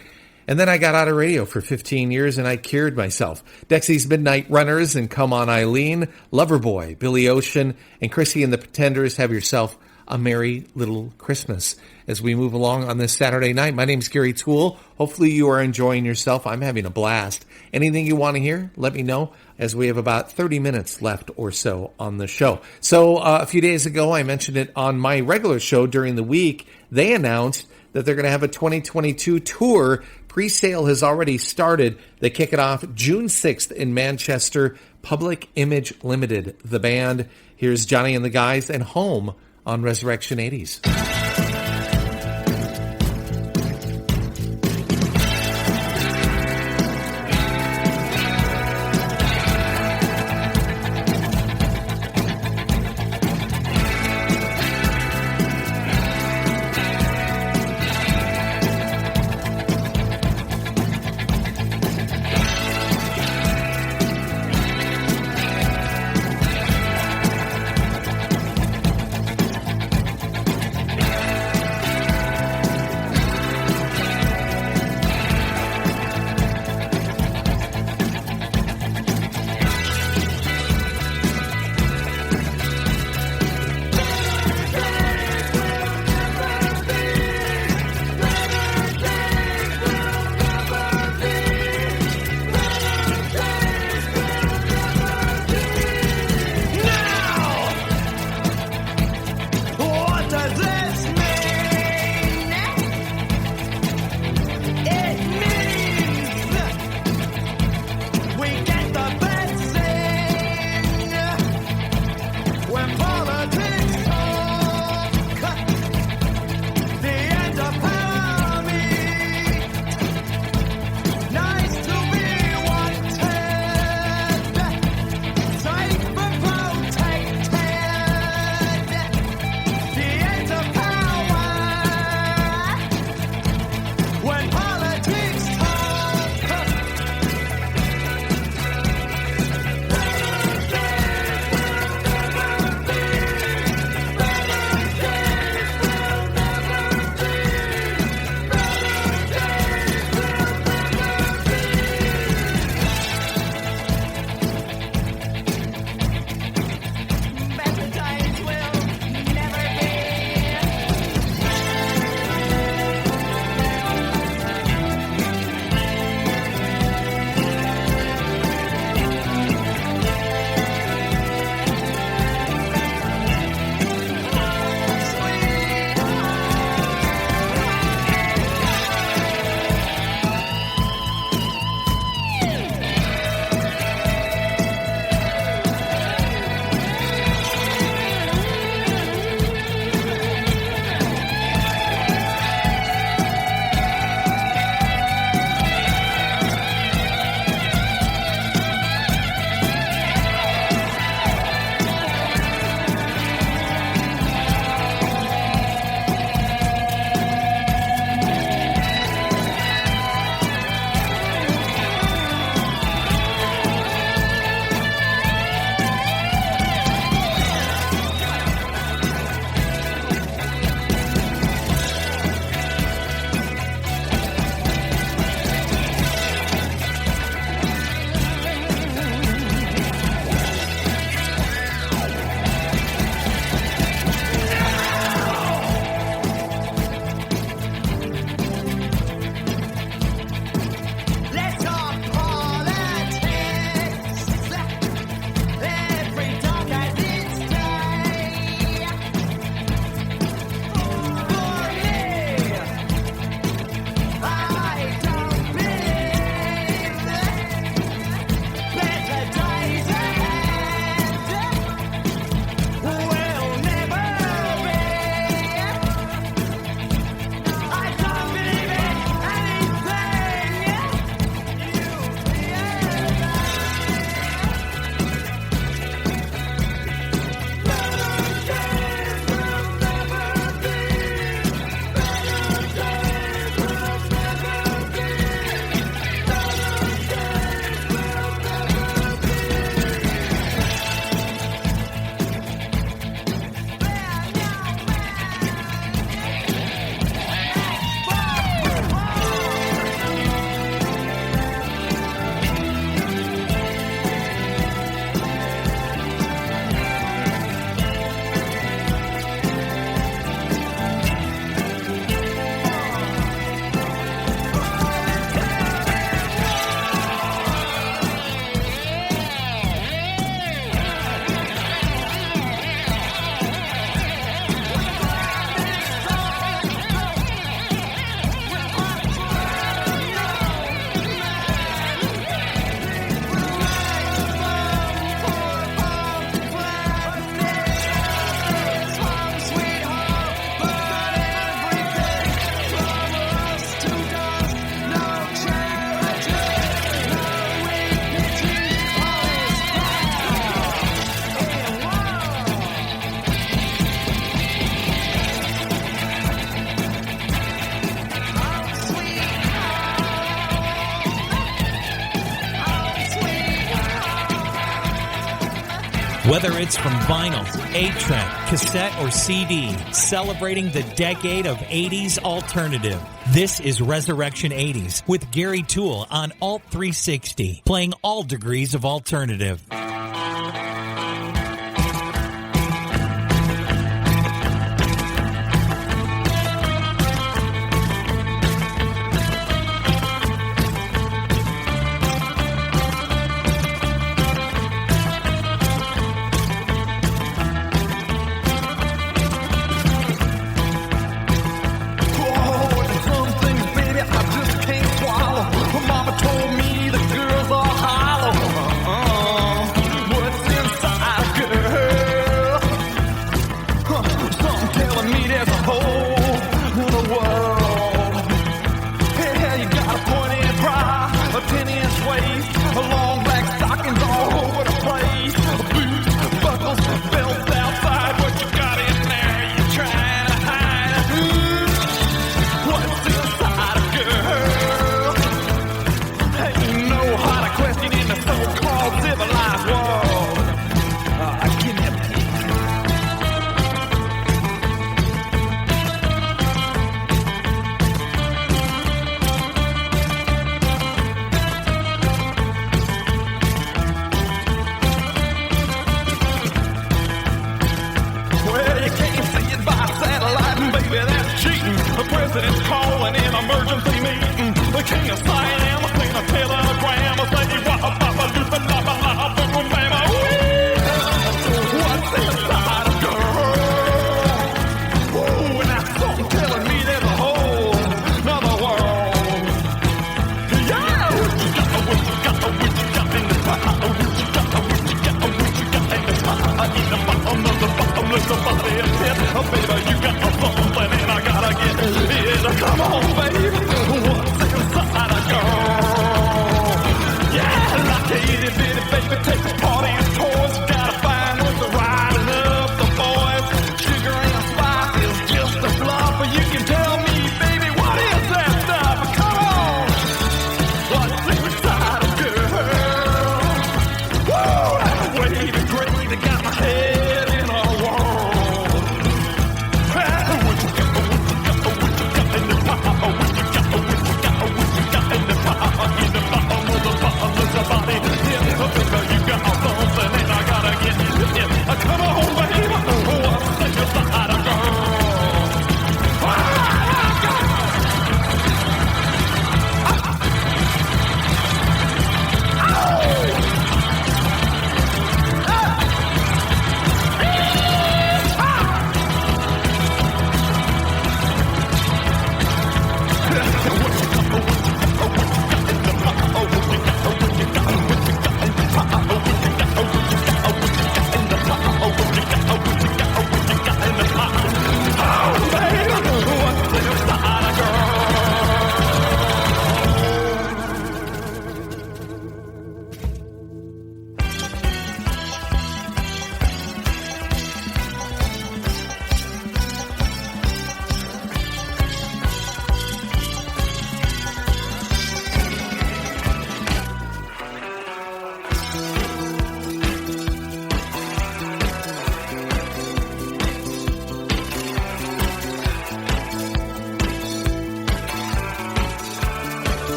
And then I got out of radio for 15 years and I cured myself. Dexy's Midnight Runners and Come On Eileen, Loverboy, Billy Ocean, and Chrissy and the Pretenders, have yourself a merry little Christmas. As we move along on this Saturday night, my name's Gary Toole. Hopefully you are enjoying yourself. I'm having a blast. Anything you want to hear, let me know, as we have about 30 minutes left or so on the show. So a few days ago, I mentioned it on my regular show during the week. They announced that they're going to have a 2022 tour. Pre-sale has already started. They kick it off June 6th in Manchester. Public Image Limited, the band. Here's Johnny and the Guys and Home on Resurrection 80s. Whether it's from vinyl, 8-track, cassette, or CD, celebrating the decade of 80s alternative. This is Resurrection 80s with Gary Thull on Alt 360, playing all degrees of alternative. You got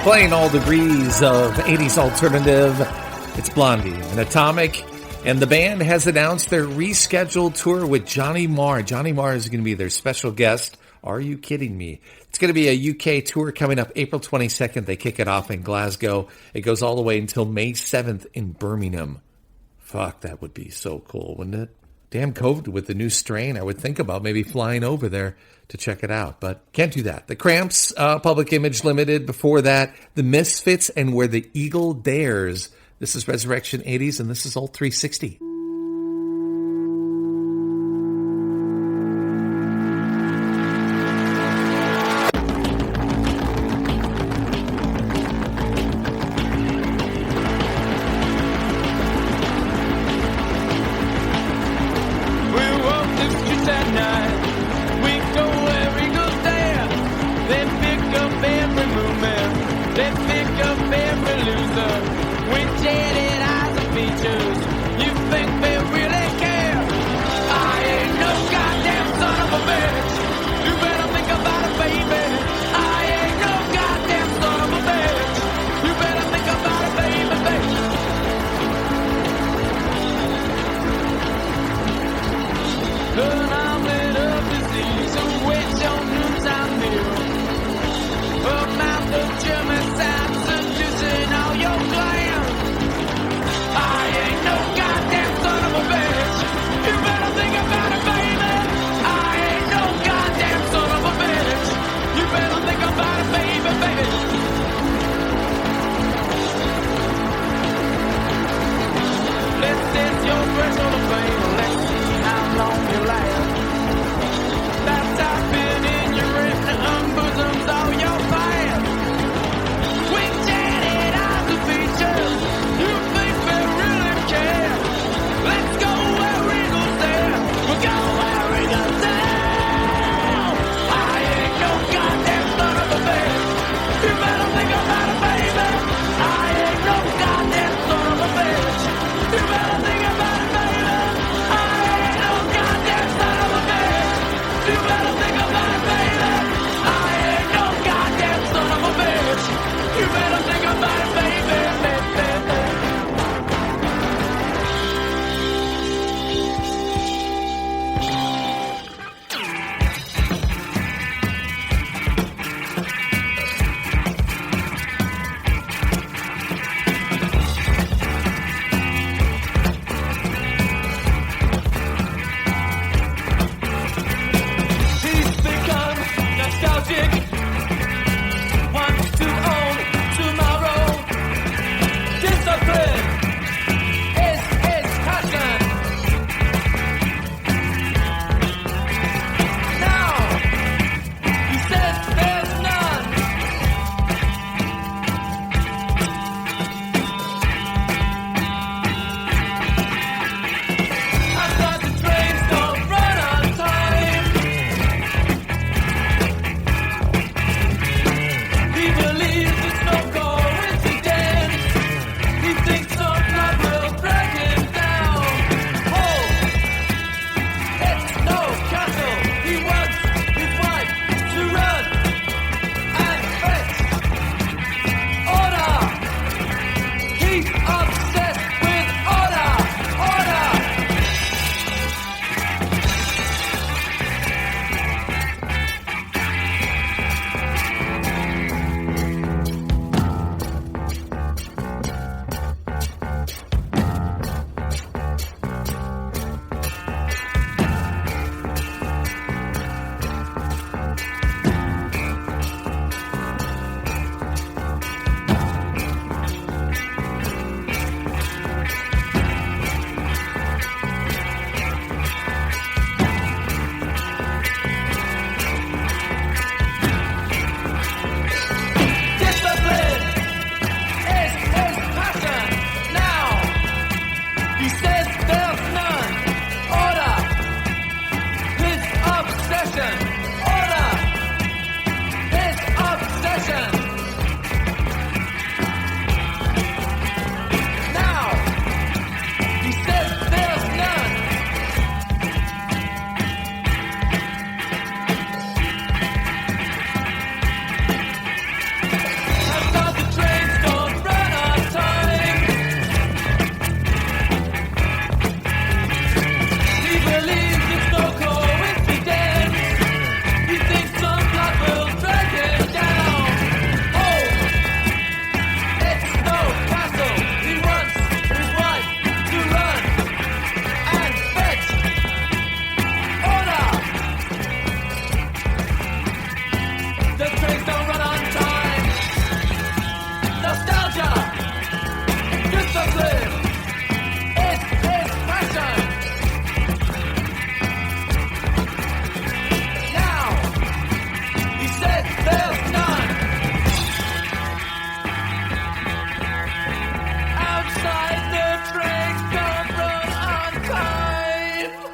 Playing all degrees of 80s alternative. It's Blondie and Atomic. And the band has announced their rescheduled tour with Johnny Marr. Johnny Marr is going to be their special guest. Are you kidding me? It's going to be a UK tour coming up April 22nd. They kick it off in Glasgow. It goes all the way until May 7th in Birmingham. Fuck, that would be so cool, wouldn't it? Damn COVID with the new strain. I would think about maybe flying over there to check it out, but can't do that. The Cramps, Public Image Limited. Before that, The Misfits and Where the Eagle Dares. This is Resurrection 80s, and this is Alt 360.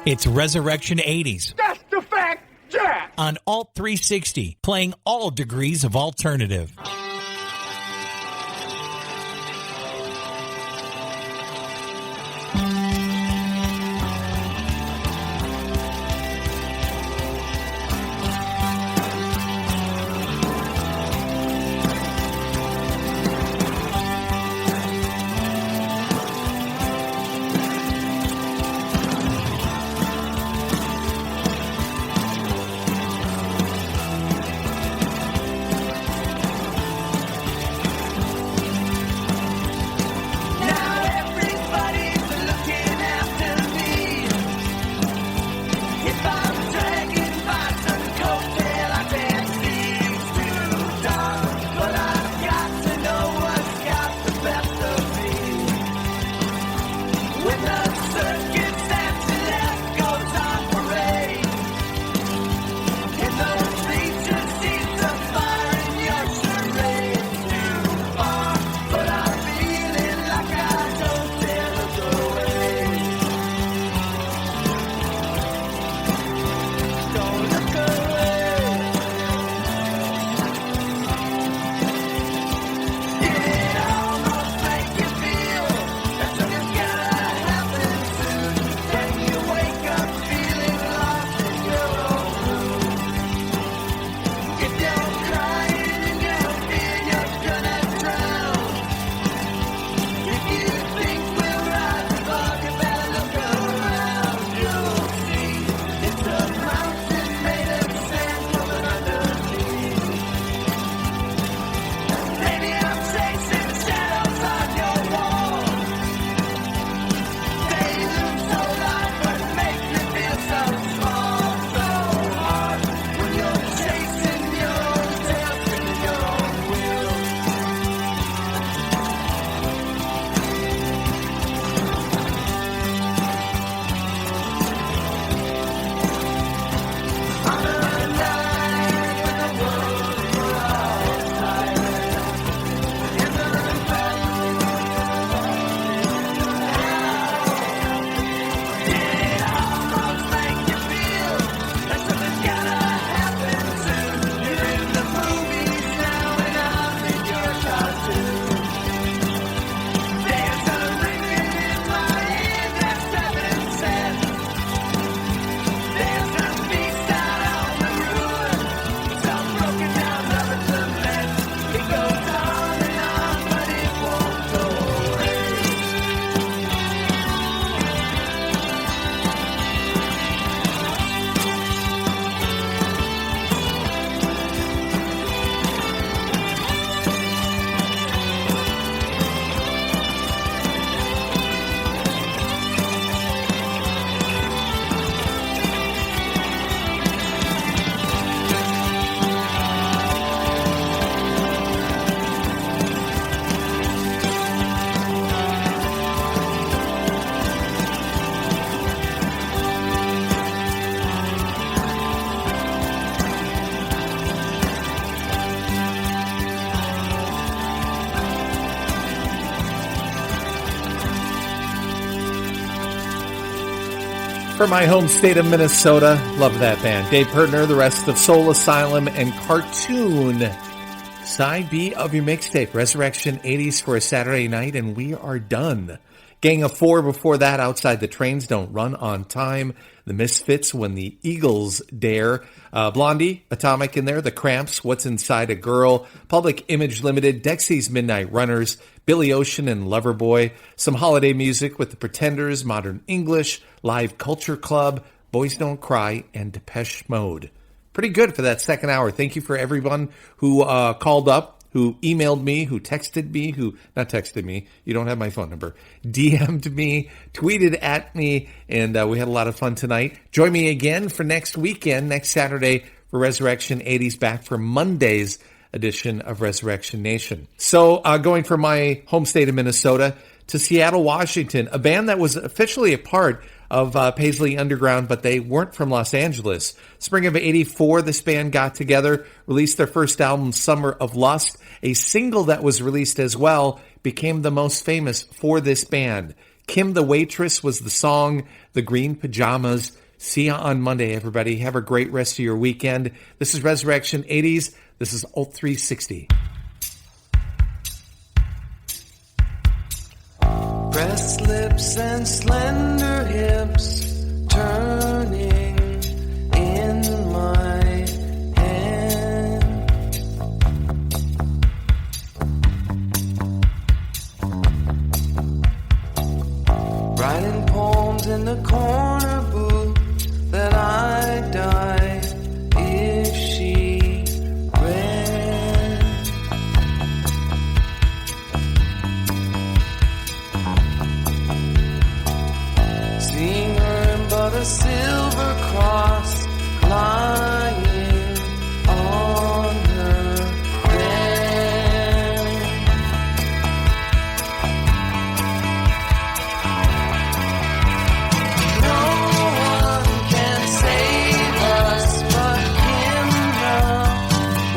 It's Resurrection 80s. That's the fact, Jack! On Alt 360, playing all degrees of alternative. From my home state of Minnesota, love that band. Dave Pertner, the rest of Soul Asylum and Cartoon. Side B of your mixtape, Resurrection 80s for a Saturday night, and we are done. Gang of Four before that, Outside the Trains Don't Run on Time. The Misfits, When the Eagles Dare. Blondie, Atomic in there. The Cramps, What's Inside a Girl. Public Image Limited, Dexy's Midnight Runners. Billy Ocean and Loverboy. Some holiday music with the Pretenders, Modern English, Live Culture Club, Boys Don't Cry, and Depeche Mode. Pretty good for that second hour. Thank you for everyone who called up, who emailed me, who texted me, not texted me, you don't have my phone number, DM'd me, tweeted at me, and we had a lot of fun tonight. Join me again for next weekend, next Saturday, for Resurrection 80s, back for Monday's edition of Resurrection Nation. So going from my home state of Minnesota to Seattle, Washington, a band that was officially a part of Paisley Underground, but they weren't from Los Angeles. Spring of 84, this band got together, released their first album, Summer of Lust. A single that was released as well became the most famous for this band. Kim the Waitress was the song. The Green Pajamas. See you on Monday, everybody. Have a great rest of your weekend. This is Resurrection 80s. This is Alt 360. Pressed lips and slender hips turning in my hand. Writing poems in the corner booth that I'd die if she read. Seeing her in but a silver cross lying on her bed. No one can save us but Kim the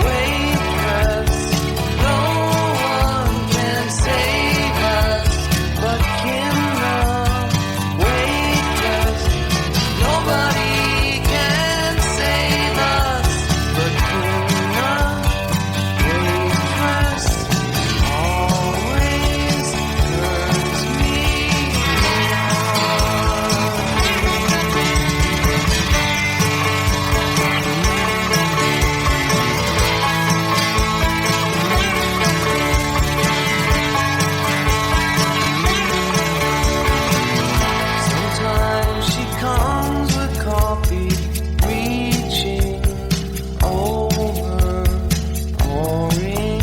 waitress. No one can save us but Kim the waitress. Nobody can save us but Kim the waitress. Always turns me Sometimes she comes with coffee, reaching over, pouring.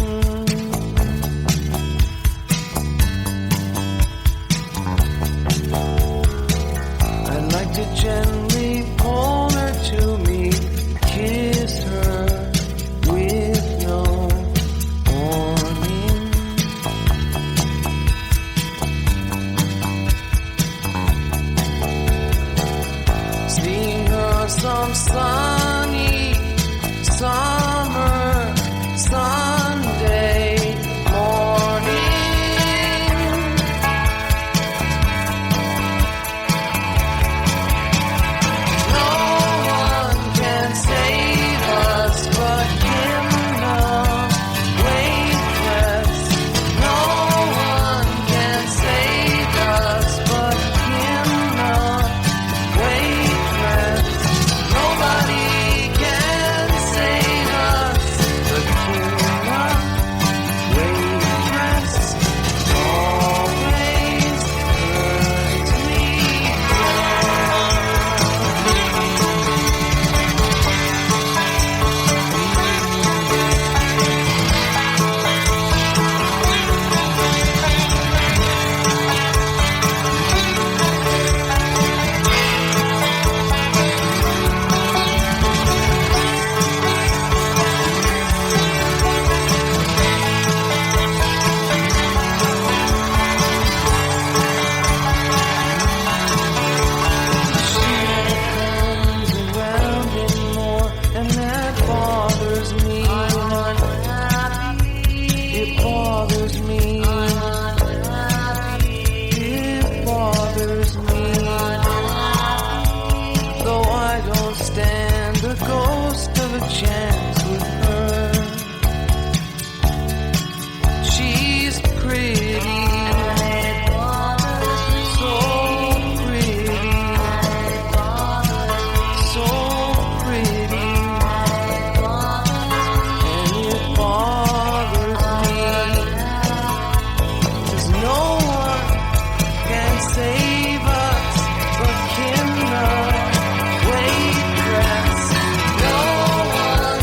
I'd like to gently pull her to me, kiss her with no warning. Seeing her some sunny summer Sunday morning. No one can save us but Kim the waitress. No one can save us but Kim the waitress. Nobody can save us but Kim the waitress. Always turns me comes around anymore, and that bothers me. It bothers me. It bothers me. Though I don't stand the ghost of a chance with her. She's pretty. So pretty. So pretty. And it bothers me. 'Cause no one can save us but Kim the waitress. No one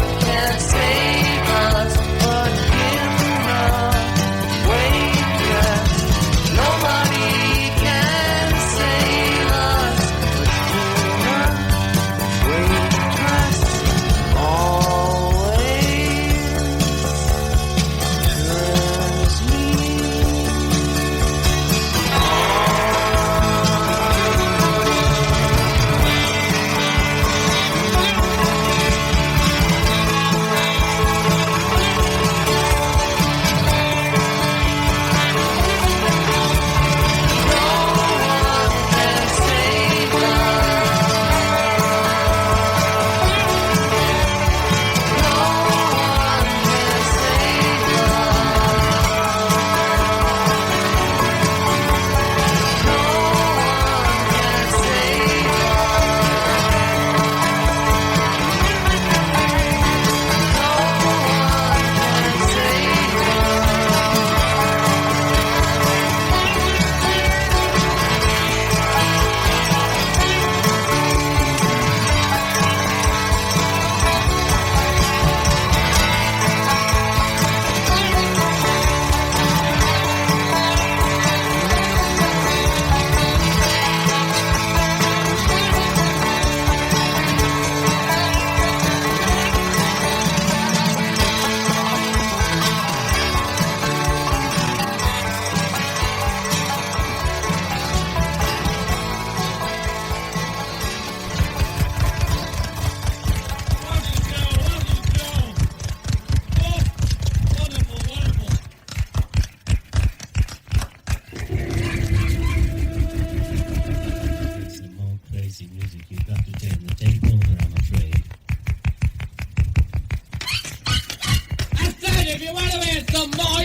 the morning.